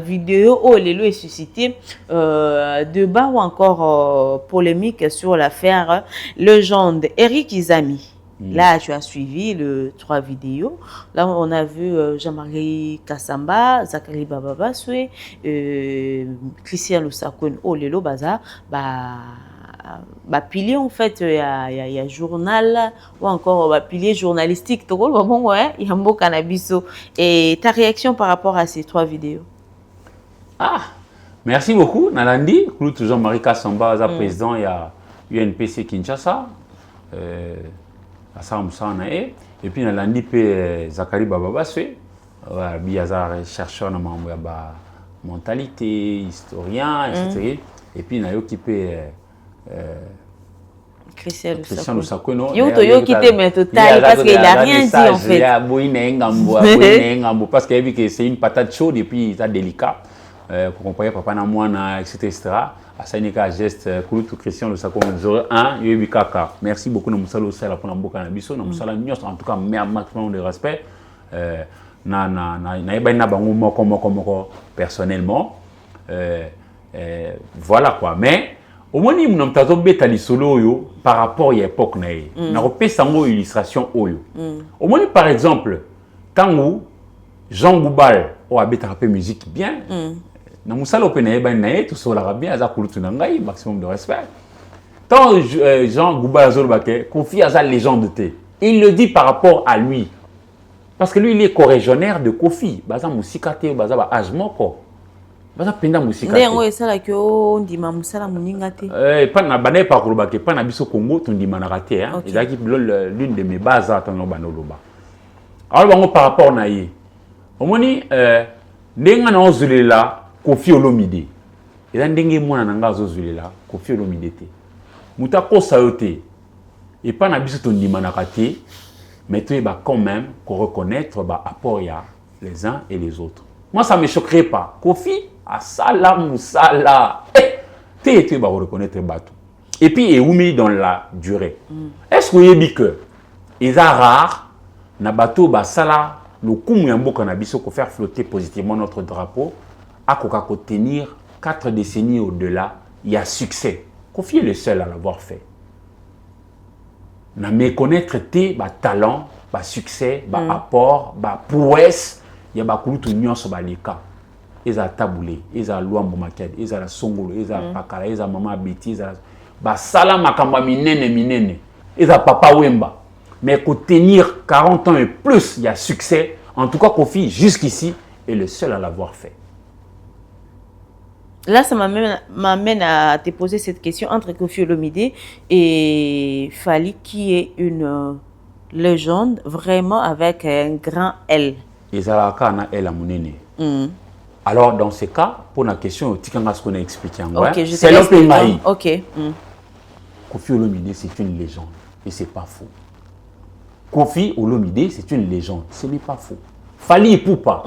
vidéo où les lois est suscité débat ou encore polémique sur l'affaire légende Eric Izami. Là, tu as suivi les 3 vidéos. Là, on a vu Jean-Marie Kassamba, Zachary Bababaswe, Cristiano Sakoun, Olelo Baza, pilier en fait, il y a journal ou encore pilier journalistique. Tu vois, bon, ouais, il y a un beau cannabis. Et ta réaction par rapport à ces 3 vidéos? Ah, merci beaucoup, Nalandi. Jean-Marie Kassamba, président, il y a UNPC Kinshasa. Et puis Nalandi, Zakari Bababaswe. Il y a un chercheur dans la mentalité, historien, etc. Et puis il y a Christian Lusako. Il quitté mais total parce qu'il n'a rien dit en fait. Parce qu'il a vu que c'est une patate chaude et puis c'est délicat. Pour comprendre papa na moana, etc. À ça, il y a un geste pour Christian Lusako. Merci beaucoup de Moussalo Sala pour la cannabis. En tout cas, maximum de respect. Personnellement. Voilà quoi. Mais au moins, il y a un solo par rapport à l'époque. Il y a une illustration. Au moins, par exemple, quand Jean Goubal a fait musique bien, dans mon salon, tout ça bien, maximum de respect. Quand Jean Goubal a confie à sa légende, il le dit par rapport à lui. Parce que lui, il est corrégionnaire de Kofi. Baza musikate, baza ajmoko. Baza penda musikate. Ndengo esala ke o ndima musala muningate. Pas na bane pa kolobake, pas na biso Congo, ton ndima na raté hein. Il a qui l'une de mes bases à ton banoloba. Alors bango par rapport na ye. Omoni ndenga na ozulela Kofi Olomide. Et ndenge mwana nanga ozulela Kofi Olomide te. Muta ko sayote. Et pas na biso ton ndima na raté. Mais tu vas quand même reconnaître l'apport les uns et les autres. Moi, ça ne me choquerait pas. Kofi, Asala Moussala. Tu vas reconnaître Batou. Et puis, il est mis dans la durée. Est-ce que vous avez dit que c'est rare, na Batou, Basala, le coup de cannabis pour faire flotter positivement notre drapeau, à tenir 4 décennies au-delà, il y a succès. Kofi est le seul à l'avoir fait. Na méconnaître tes talent, succès, apport, prouesse, il y a beaucoup de nuances sur les cas. Ils ont taboulé, ils ont loué Maked, ils ont songolo, ils ont pakala, ils ont maman Betty, ils ont sala makamba minene, ils ont papa Wemba. Mais pour tenir 40 ans et plus, il y a succès. En tout cas, Kofi, jusqu'ici, est le seul à l'avoir fait. Là, ça m'amène à te poser cette question entre Kofi Olomide et Fally, qui est une légende vraiment avec un grand L. Alors, dans ce cas, pour la question, ce qu'on a expliqué en okay, c'est l'OPMAI. Ok. Kofi Olomide, c'est une légende. Et ce n'est pas faux. Kofi Olomide, c'est une légende. Ce n'est pas faux. Fally Ipupa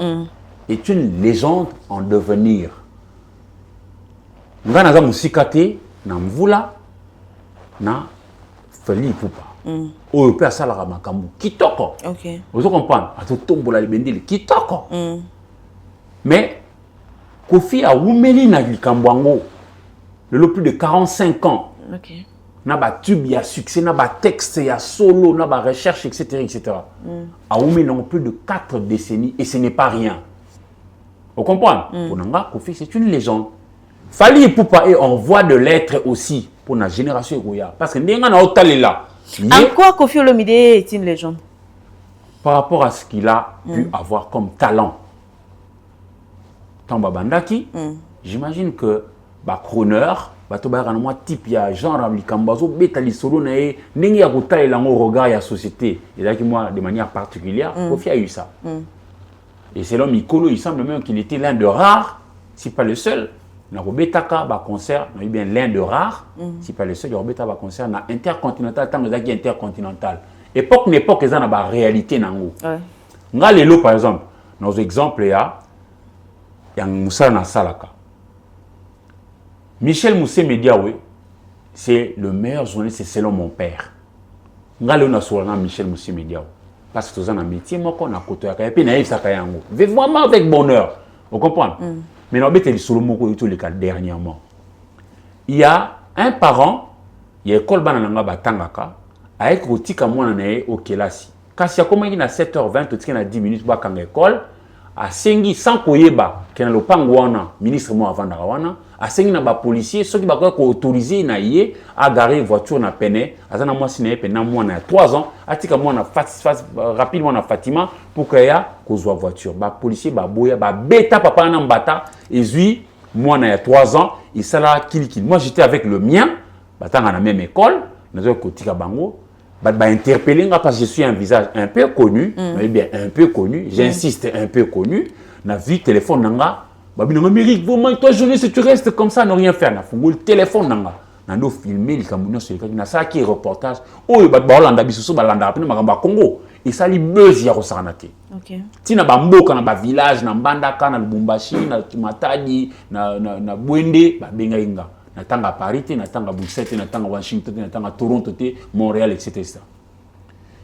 est une légende en devenir. Nga naza musikate na mvula na Fally Ipupa. Oyo pe asalaka makambo kitoko. OK. Vous comprenez? Atotombola libendeli kitoko. Mais Kofi a wumeli na likambo yango le plus de 45 ans. OK. Na ba tube ya succès, na ba texte ya solo, na ba recherche etc. A wumeli non plus de 4 décennies et ce n'est pas rien. Vous comprenez? Pour Nanga Kofi c'est une légende. Fally Ipupa est en voie de l'être aussi pour la génération Egoya. Parce que Nenga na Otalela. En quoi Kofi Olomide est une légende? Par rapport à ce qu'il a pu avoir comme talent. Tamba Bandaki, j'imagine que crooner, type ya genre likambazo betali solo na e ndenge ya kotalela ngo regard ya société. Et là moi de manière particulière, Kofi a eu ça. Et c'est l'homme Mikolo, il semble même qu'il était l'un de rares, si pas le seul. Na Robetaka concert, na bien l'un de rares, si pas le seul, Robetaka concert na intercontinental, tant que intercontinental. Époque n'époque ça na ba réalité nango. Nga lelo par exemple, nos exemples ya Moussa na Salaka. Michel Moussé Mediawe, c'est le meilleur journaliste selon mon père. Nga lelo na solana Michel Moussé Mediawe. Parce que dans un métier moi qu'on a côté et puis na ça kayango. Vraiment avec bonheur. Vous comprenez? Mais non, dernièrement, il y a un parent, il y a école banana batangaka, avec Rotika mwana au Kelasi. Quand il y a comme il a 7h20, il y a 10 minutes pour l'école, a sengi sans koyeba ken lo pangwana ministre mo avant wana a sengi na ba policier ceux qui ba ko autoriser na yé à garer voiture na pene azana moi sine pe na mwana ya 3 ans atika mwana rapidement na Fatima pour que ya kozwa voiture ba policier ba boya ba beta papa na mbata ezui mwana ya 3 ans il sala kilikili. Moi j'étais avec le mien batanga na même école nazo kotika bango ba interpeller parce que je suis un visage un peu connu mais bien un peu connu, j'insiste un peu connu na vie téléphone nanga babi nanga Méric vraiment toi journaliste tu restes comme ça ne rien faire na fungo le téléphone nanga nando filmer likambo sur le na ça qui reportage oyo ba Hollanda bisoso ba landa apena makamba Congo et ça li buzz ya kosana te. OK. Tina ba mboka na ba village na Mbandaka na Lubumbashi na Matadi na Bwende ba benga inga na tanga Paris te na tanga Bruxelles te na tanga Washington te na tanga Toronto te Montréal etc.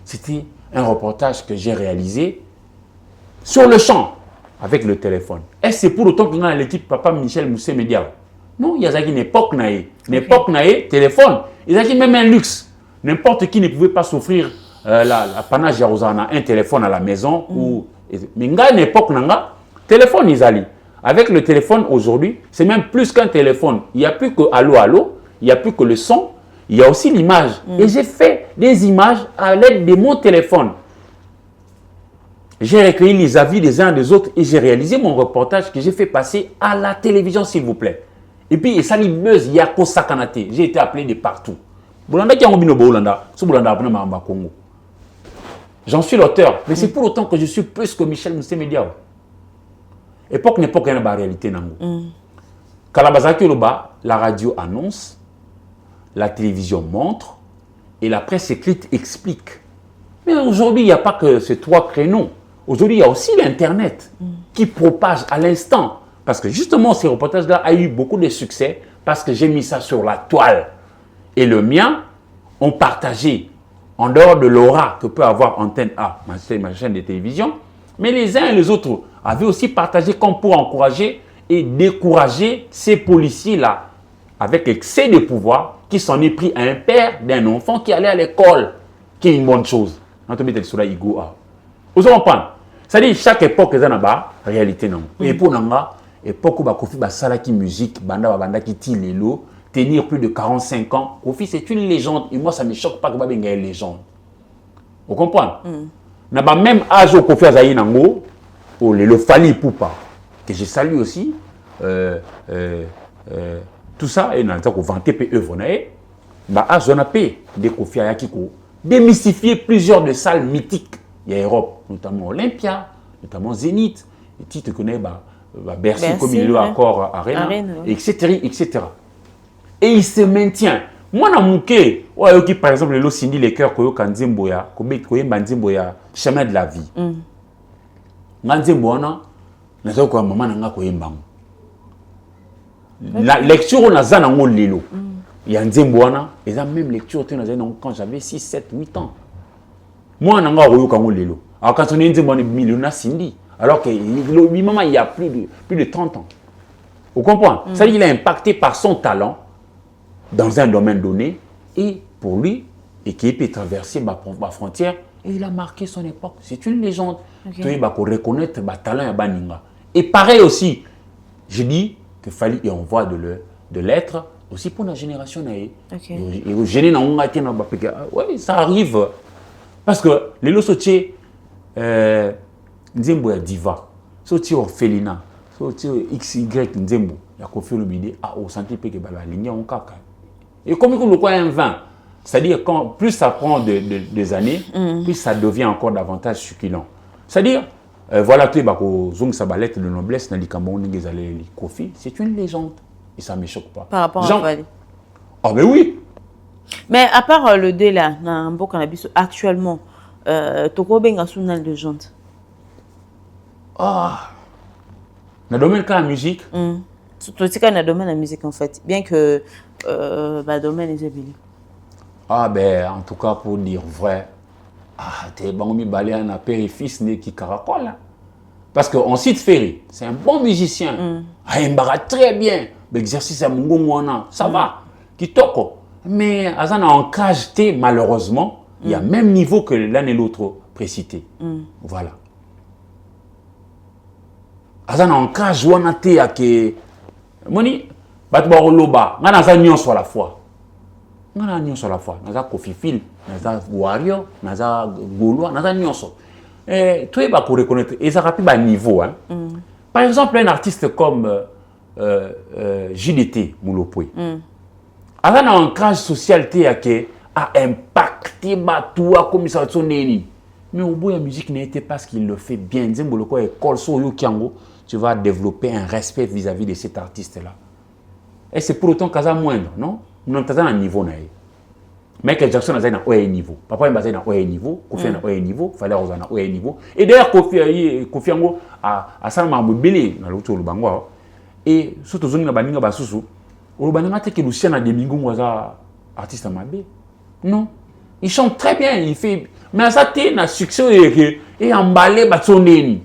C'était un reportage que j'ai réalisé sur le champ avec le téléphone. Est-ce c'est pour autant que dans l'équipe Papa Michel Moussé Média? Non, il y a une époque naïe. Une époque naïe, téléphone. Il y a même un luxe. N'importe qui ne pouvait pas s'offrir la panache Jarosana, un téléphone à la maison. Mais il y a une époque nanga, téléphone ils allaient. Avec le téléphone aujourd'hui, c'est même plus qu'un téléphone. Il n'y a plus que allô, allô, il n'y a plus que le son, il y a aussi l'image. Et j'ai fait des images à l'aide de mon téléphone. J'ai recueilli les avis des uns des autres et j'ai réalisé mon reportage que j'ai fait passer à la télévision, s'il vous plaît. Et puis, ça li buzz, il y a Kosa Kanate. J'ai été appelé de partout. Boulanda qui a envie de Boulanda, ce Boulanda a ma Congo. J'en suis l'auteur, mais c'est pour autant que je suis plus que Michel Moussé Média. Époque n'est pas une réalité. Kalabazaki Loba, la radio annonce, la télévision montre et la presse écrite explique. Mais aujourd'hui, il n'y a pas que ces 3 créneaux. Aujourd'hui, il y a aussi l'Internet qui propage à l'instant. Parce que justement, ces reportages-là ont eu beaucoup de succès parce que j'ai mis ça sur la toile. Et le mien, ont partagé en dehors de l'aura que peut avoir Antenne A, ma chaîne de télévision. Mais les uns et les autres avaient aussi partagé comme pour encourager et décourager ces policiers-là avec excès de pouvoir qui s'en est pris à un père d'un enfant qui allait à l'école, qui est une bonne chose. Vous comprenez? C'est-à-dire chaque époque est une réalité. Et pour nous, époque où Kofi Basalaki musique, banda qui tire les lots, tenir plus de 45 ans, Kofi c'est une légende. Et moi ça ne me choque pas que Babenga est une légende. Vous comprenez? N'a même âge au Kofi Azaï Nango, le Fali Poupa, que je salue aussi, tout ça, et dans le temps qu'on vantait peu œuvre, âge on a payé des Kofi Ayakiko, démystifier plusieurs de salles mythiques. Il y a Europe, notamment Olympia, notamment Zénith, et tu te connais, Bercy, comme il est encore Arena, etc., etc. Et il se maintient. Moi, je par exemple, le Cindy les cœurs, Kanzimboya, Kanzimboya, chemin de la vie. Kanzimboya, la lecture, on a zanango lelo. Il y a Nzimboya, et la même lecture, quand j'avais 6, 7, 8 ans. Moi, je suis un lelo. Alors, quand on est un Cindy, alors qu'il y a plus de 30 ans. Vous comprenez? Ça veut dire qu'il est impacté par son talent dans un domaine donné et pour lui, et qui peut traverser ma frontière, et il a marqué son époque. C'est une légende. Tu vas reconnaître le talent. Et pareil aussi, je dis qu'il fallait y envoyer de l'être aussi pour la génération. Oui, ça arrive. Parce que les losotiers, Nzembo ya diva, soti orphelina, soti XY Nzembo, ya Kofi Olomide, au senti que la ligne en caca. Et comme on le croit un vin, c'est-à-dire quand plus ça prend des années, plus ça devient encore davantage succulent. C'est-à-dire, voilà, tu es zong sabalette de noblesse, dans les Cameroun, les Kofi, c'est une légende. Et ça ne me choque pas. Par rapport à Fali. Ah, mais oui! Mais à part le dé là, actuellement, Toko Benga Sounal de légende. Ah, dans le domaine de la musique. Surtout dans le domaine de la musique en fait, bien que le domaine est ébili. Ah ben en tout cas pour dire vrai, t'es bon mi balé un père et fils né qui caracole. Parce qu'on cite Ferry, c'est un bon musicien. Il me très bien, l'exercice à Mungo ça va, qui toko. Mais Azana en cage malheureusement, il y a même niveau que l'un et l'autre précité. Voilà. azana ancrage wana te ya ke moni bato bakoloba nga naza nyonso à la fois nga na nyonso à la fois naza Kofifil naza Warrior naza Gaulois naza nyonso toyeba ko reconnaître ezaka pe ba niveau hein. Par exemple un artiste comme JDT Mulopwe azana ancrage social te ya ke a impacté bato a comme ça neni. Mais au bout de la musique n'était pas ce qu'il le fait bien. Tu vas développer un respect vis-à-vis de cet artiste-là. Et c'est pour autant qu'il y a moindre, non? Nous avons un niveau. Michael Jackson a un haut niveau. Papa a un haut niveau. Kofi a un haut niveau. Fallait avoir un haut niveau. Et d'ailleurs, Kofi Ango a ça m'a belé dans l'autre Lubango. Et surtout, nous avons un basusu. Lubango te que Lucien a des bingos artiste mabé. Non. Il chante très bien. Il fait. Mais ça a un succès et emballé batsoneni.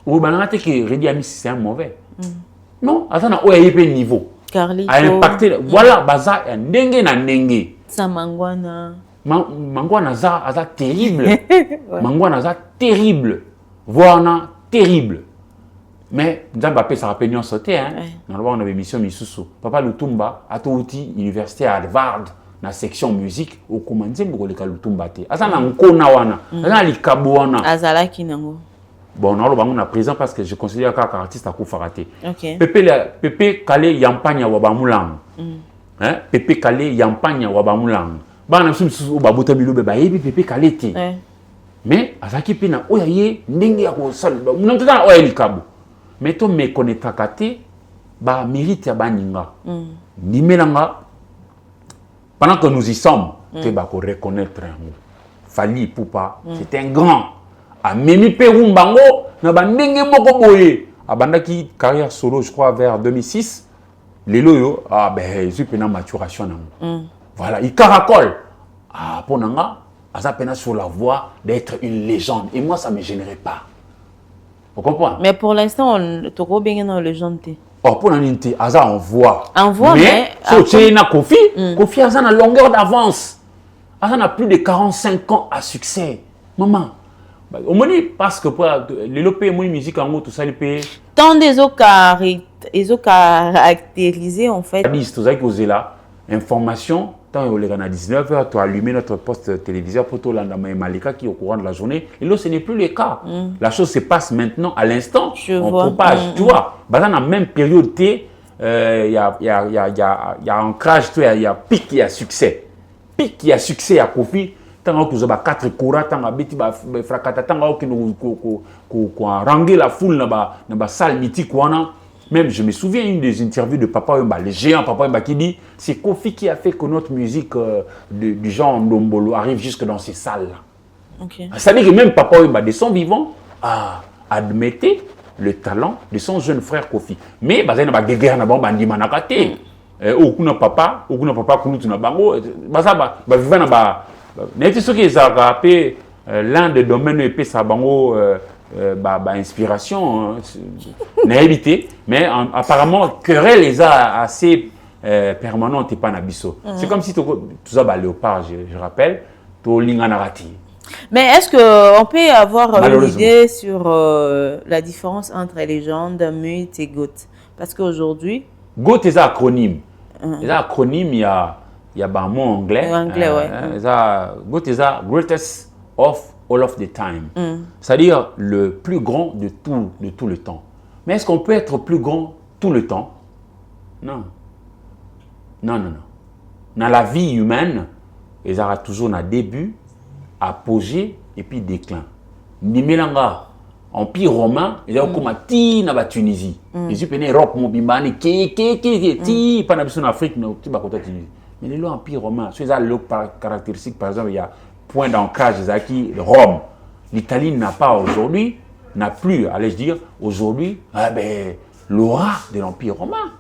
Ou banana te que Redi Ami c'est un mauvais. Non, ça n'a pas niveau. Carlito. A impacté. Voilà, baza ndenge na ndenge. Samangwana. Mangwana za terrible. Mangwana za terrible. Voilà, terrible. Mais Nzamba ça rappelle nous sauter hein. Dans le on avait mission Misusu. Papa Lutumba a tout outil université à Harvard. Na section musique au commencé beaucoup les Lutumba te azana nkona wana azana likabo wana azalaki nango bon on a présent parce que je considère qu'un artiste a koufarate. OK. Pepe Kale yampanya wa bamulang hein Pepe Kale yampanya wa bamulang bana msusu babuta bilobe ba yebi Pepe Kale te mais azaki pena oyaye ndenge ya ko salba munantana oya likabo mais to me connaître kate ba mérite ya baninga nimelanga. Pendant que nous y sommes, tu vas reconnaître Fally Ipupa, c'est un grand. A Memi Perumbango, na bandenge moko boye. Abandaki carrière solo, je crois, vers 2006. Lelo ben, j'ai une maturation. Voilà, il caracole. Pour Nanga, Aza pena sur la voie d'être une légende. Et moi, ça ne me gênerait pas. Vous comprenez? Mais pour l'instant, tu es bien dans le légende. Oh, pour l'unité, Aza on voit. Mais si tu es Kofi, Kofi Aza a longueur d'avance. Aza a plus de 45 ans à succès. Maman, au moins parce que pour les lopés, moi musique en mot tout ça les pays. Tant des autres caractérisés en fait. Tout ça qui osait là, information. Tant on est à 19h, tu as allumé notre poste téléviseur pour tout l'andama et Malika qui est au courant de la journée. Et là, ce n'est plus le cas. La chose se passe maintenant à l'instant. On propage. Tu vois, dans la même période, il y a ancrage, il y a pic, il y a succès. Pic, il y a succès à Kofi. Tant que tu as 4 courants, tant que tu as fracata, tant que tu as rangé la foule dans la salle mythique. Même, je me souviens une des interviews de Papa Wemba, le géant Papa Wemba, qui dit c'est Kofi qui a fait que notre musique du genre Ndombolo arrive jusque dans ces salles-là. Okay. Ça veut dire que même Papa Wemba, de son vivant, admettait le talent de son jeune frère Kofi. Mais, il y a des guerres qui ont papa, l'un des domaines épais, ça inspiration, n'a évité, mais apparemment, querelle les a assez permanente et pas nabiso. C'est comme si tout ça, léopard, je rappelle, tout l'inganarati. Mais est-ce qu'on peut avoir une idée sur la différence entre légende, mythe et goth? Parce qu'aujourd'hui. Goth, c'est un acronyme. Les acronymes, il y a un mot anglais. Anglais, ouais. Goth, c'est greatest of all of the time. C'est-à-dire le plus grand de tout le temps. Mais est-ce qu'on peut être plus grand tout le temps? Non. Non. Dans la vie humaine, il y a toujours un début, apogée et puis déclin. Nimelanga, Empire romain, il y a comme la Tunisie. Les gens venaient Europe, Mobimani, ti, pas en Afrique, tu vas côté Tunisie. Mais l'Empire romain, c'est ça le caractéristique, par exemple, il y a point d'ancrage qui Rome. L'Italie n'a pas aujourd'hui, n'a plus, allais-je dire, aujourd'hui, l'aura de l'Empire romain.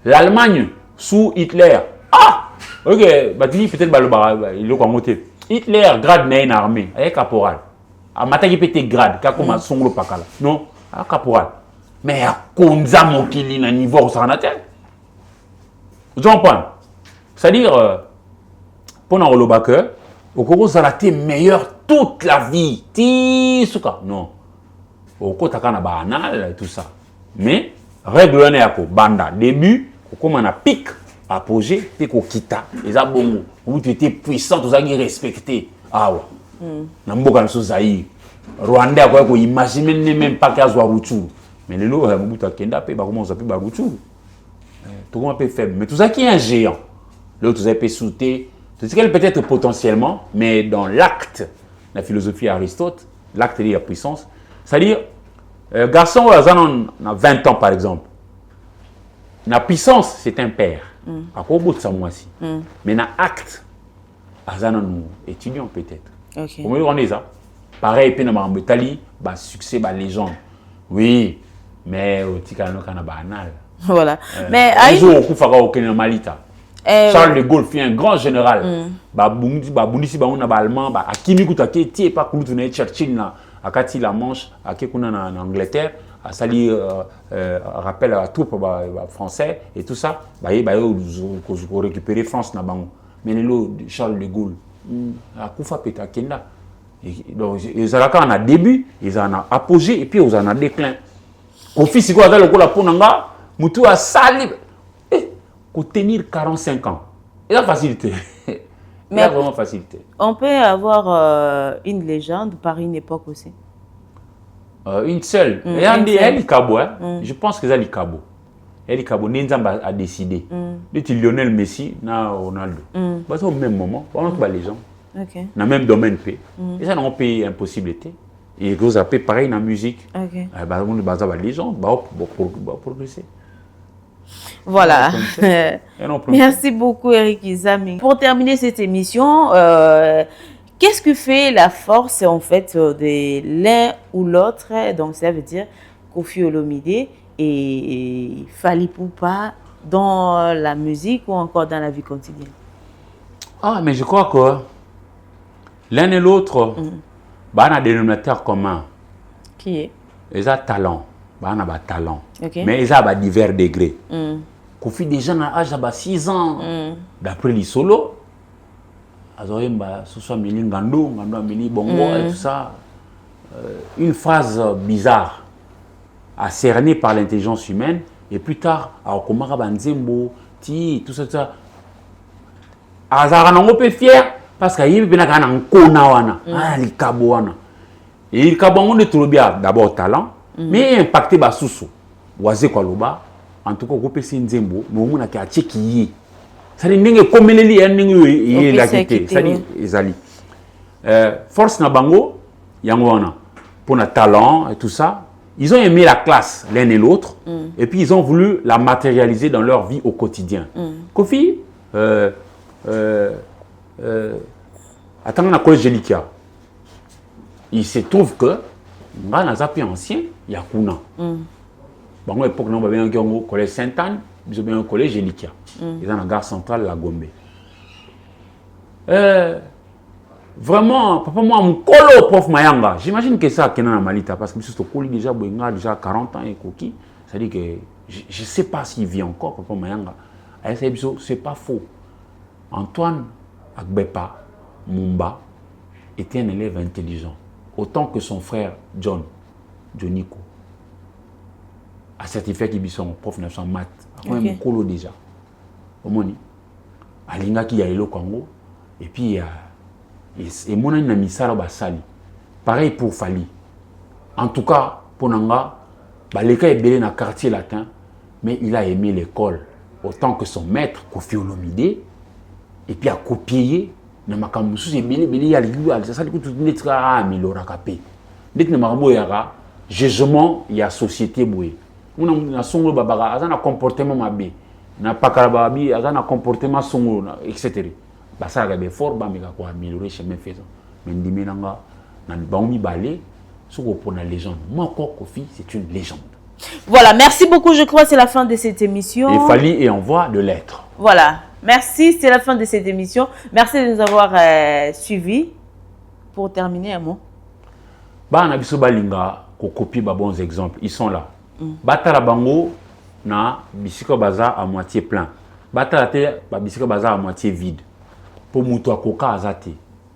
L'Allemagne, sous Hitler, ok, peut-être il est Hitler, grade n'a une armée, avec caporal. A mataki pété grade, comme songlo pakala. Non, caporal. Mais à Konza Mokili, na niveau saranatel. Vous comprenez? C'est-à-dire, pendant le bac, au Congo, ça a été meilleur toute la vie. Non. au kotaka na banal tout ça. Mais règle on est banda début comme on a pic apogée puis ko kita les abongo où tu étais puissant tout ça qui respecté ah ouais na mboka so Zaïre Rwanda quoi ko imaginer même pas qu'azwa Rutshuru mais les lots Mobutu akenda pe ba commence pe ba Rutshuru tout comment peut faible mais tout ça qui est un géant l'autre vous peut sauter tout ce qu'elle peut être potentiellement mais dans l'acte la philosophie Aristote l'acte de la puissance c'est-à-dire garçon a 20 ans par exemple la puissance c'est un père à quoi bout de ça moi aussi mais dans l'acte nous étudions peut-être okay. On est ça pareil puis dans ma Betali bah succès bah légende oui mais au tikano kana banal voilà mais aïe kufaka aucun malita Charles de Gaulle fait un grand général bah bundisi bah on a allemand bah akimi kutake tie pas kulutu na Churchill na akati la Manche akekuna en Angleterre à sali rappel à tout bah français et tout ça bah récupérer France na bango mais le Charles de Gaulle akufa peta kenda donc ils ont un début ils ont un apogée et puis ils ont un déclin au fils quoi dans le ko la ponanga mutu a sali pour tenir 45 ans il a facilité il a vraiment facilité on peut avoir une légende par une époque aussi une seule et elle Kabo je pense que c'est Kabo elle Kabo Nzamba a décidé de Lionel Messi na Ronaldo bah au même moment on pas les gens okay. Dans le même domaine et ça non pays impossibilité et vous appelez pareil dans la musique okay. Bah on base les gens bah progresser. Voilà. Merci beaucoup Eric Izami. Pour terminer cette émission, qu'est-ce que fait la force en fait de l'un ou l'autre? Donc ça veut dire Koffi Olomide et Fally Ipupa dans la musique ou encore dans la vie quotidienne? Ah mais je crois que l'un et l'autre, bah on a des dénominateurs communs. Qui est? Ils ont talent. Bah on a talent. Okay. Mais ils ont divers degrés. Koffi déjà à l'âge de 6 ans, d'après les solos, ce soit Mili Ngando, Mili Bongo et tout ça. Une phrase bizarre, à cerner par l'intelligence humaine, et plus tard, à Okomara Banzembo, tout ça. Azara peut fier parce qu'il y a un kona les kaboana. Et il kabon de trop bien d'abord talent, mais impacté bas sous Oazé Koloba. En tout cas, on peut essayer Nzembo, mais on a qu'à checker. Ça dit n'engue comme les liens n'engue la quitter. Ça dit Ezali. Force na bango, yangwana pour notre talent et tout ça. Ils ont aimé la classe l'un et l'autre, et puis ils ont voulu la matérialiser dans leur vie au quotidien. Koffi, attends, on a collège Jelikia. Il se trouve que, on a un ancien, il y a Kuna. Bon, à l'époque, on avait un collège Sainte-Anne, ils avaient un collège Jelikia. Ils ont la gare centrale, la Gombe. Vraiment, papa, moi, mon colo, prof Mayanga. J'imagine que ça, qu'il y a dans Malita, parce que je suis déjà 40 ans et coquille. C'est-à-dire que je ne sais pas s'il vit encore, papa Mayanga. C'est pas faux. Antoine Agbepa Mumba était un élève intelligent, autant que son frère Johniko. A certifié qu'il est son prof en maths. Il y a un colo déjà. Alinga qui a eu le Congo. Et puis, et mon ami Misara Basali. Pareil pour Fally. En tout cas, pour Nanga, l'école est belé dans le quartier latin, mais il a aimé l'école autant que son maître, Koffi Olomide. Et puis, à copier, dans ma campus, c'est belé, il y a les ça, tout le monde a amélioré. Dès que il y a jugement, il y a société. On a son babara, on a un comportement mabé, na pakarababi, on a un comportement son, etc. Bah ça a été fort, mais quoi améliorer chemin faisant. Mais ndimenanga, na baumi balé, ce qu'on pour la légende. Moi, Koffi, c'est une légende. Voilà, merci beaucoup. Je crois que c'est la fin de cette émission. Il fallait et envoie de lettres. Voilà, merci. C'est la fin de cette émission. Merci de nous avoir suivis. Pour terminer, un mot. Bah, on a vu balinga, qu'on copie ba bons exemples. Ils sont là. Batala bango na bisiko bazar à moitié plein. Batala te ba bisiko bazar à moitié vide. Pour muto akoka azate.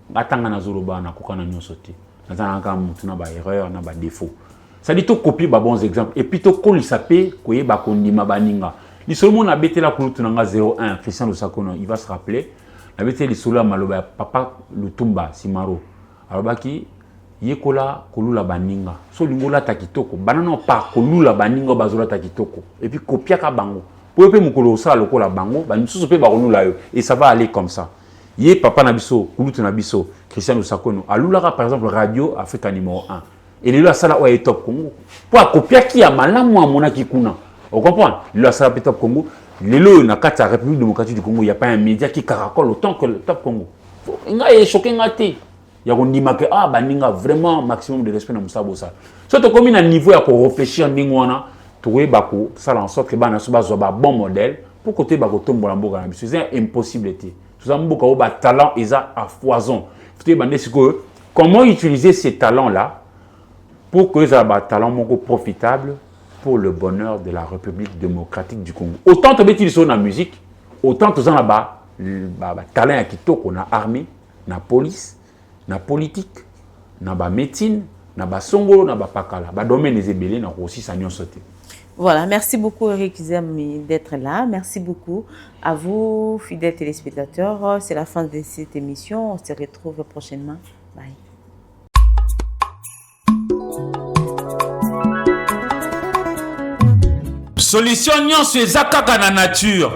Batanga na zoroba na koka na nyoso te. Nazana ka mutu na ba erreur na ba défaut. Ça dit to copier ba bons exemples et puis to kolisa pe koye ba kondima baninga. Li solo mon abete la kulutu nanga 01 Christian Lusakono, il va se rappeler. Abete li solo maloba papa Lutumba Simaro. Alobaki yekola kolula baninga. So lingola takitoko. Banana pa kolula baninga bazola takitoko. Et puis copia ka bango. Pour pe mukolo sa lokola bango, ba nsusu pe ba kolula yo et ça va aller comme ça. Yé papa nabiso, kulutu nabiso, Christian Lusakono. Alula par exemple Radio Africa numéro 1. Et lui a sala au Top Congo. Pour copier qui a malamu à mona kikuna. On comprend? Lui a sala au Top Congo. Lelo na kata République démocratique du Congo, il y a pas un média qui caracole autant que le Top Congo. Il est choqué ngati. Il y a un dima que ah baninga vraiment maximum de respect dans Musabosa. Surtout comme il a un niveau à réfléchir ningwana, trouver bako ça en sorte que bana soba zoba bon modèle pour côté bako tombo la mboka na biso. C'est impossibilité. Tout ça mboka o ba talent eza à foison. Faut bande siko comment utiliser ces talents là pour que ça ait un talent profitable pour le bonheur de la République démocratique du Congo. Autant que tu dans la musique, autant que tu as un talent qui on a armée, na police, na politique, na médecine, na songo, na pakala, ba domaine des ébélés, na aussi ça n'y sauté. Voilà, merci beaucoup Eric Zemi d'être là. Merci beaucoup à vous, fidèles téléspectateurs. C'est la fin de cette émission. On se retrouve prochainement. Bye. Solution nyonso ezakaka na nature.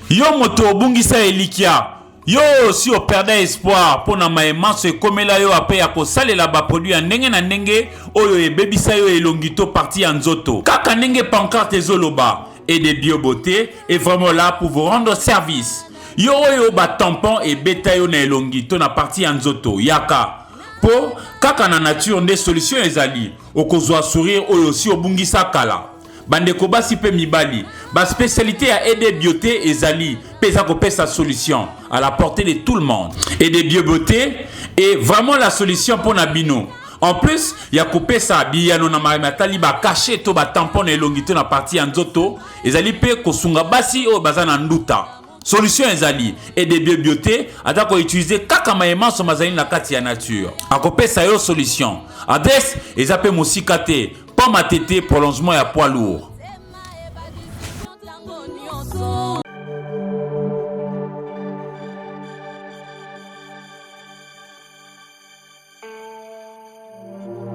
Yo moto obungisa elikia. Yo si o perdre espoir pona maemanso ekomela yo ape ya kosalela ba produit ya ndenge na ndenge oyo ebebisa yo elongito parti ya nzoto. Kaka ndenge pancarte ezoloba et de biobeauté est vraiment là pour vous rendre service. Yo oyo ba tampon et beta yo na elongito na parti ya nzoto. Yaka po kaka na nature nde solution ezali. Okozwa sourire oyo si obungisa kala. Bandeko basi pe mibali, ba spécialité à aider beauté ezali, pesa ko pesa solution à la portée de tout le monde. Aider beauté est vraiment la solution pour Nabino. En plus, il y a coupé ça biyano na matali ba caché to ba tampon na longito na partie nzoto, ezali pe ko sunga basi o bazana nduta. Solution ezali aider beauté atako utiliser kaka maema so mazali na kati ya nature. Akopé ça yo solution. Adresse ezape mosikate. Pomme à tété, prolongement et à poids lourd.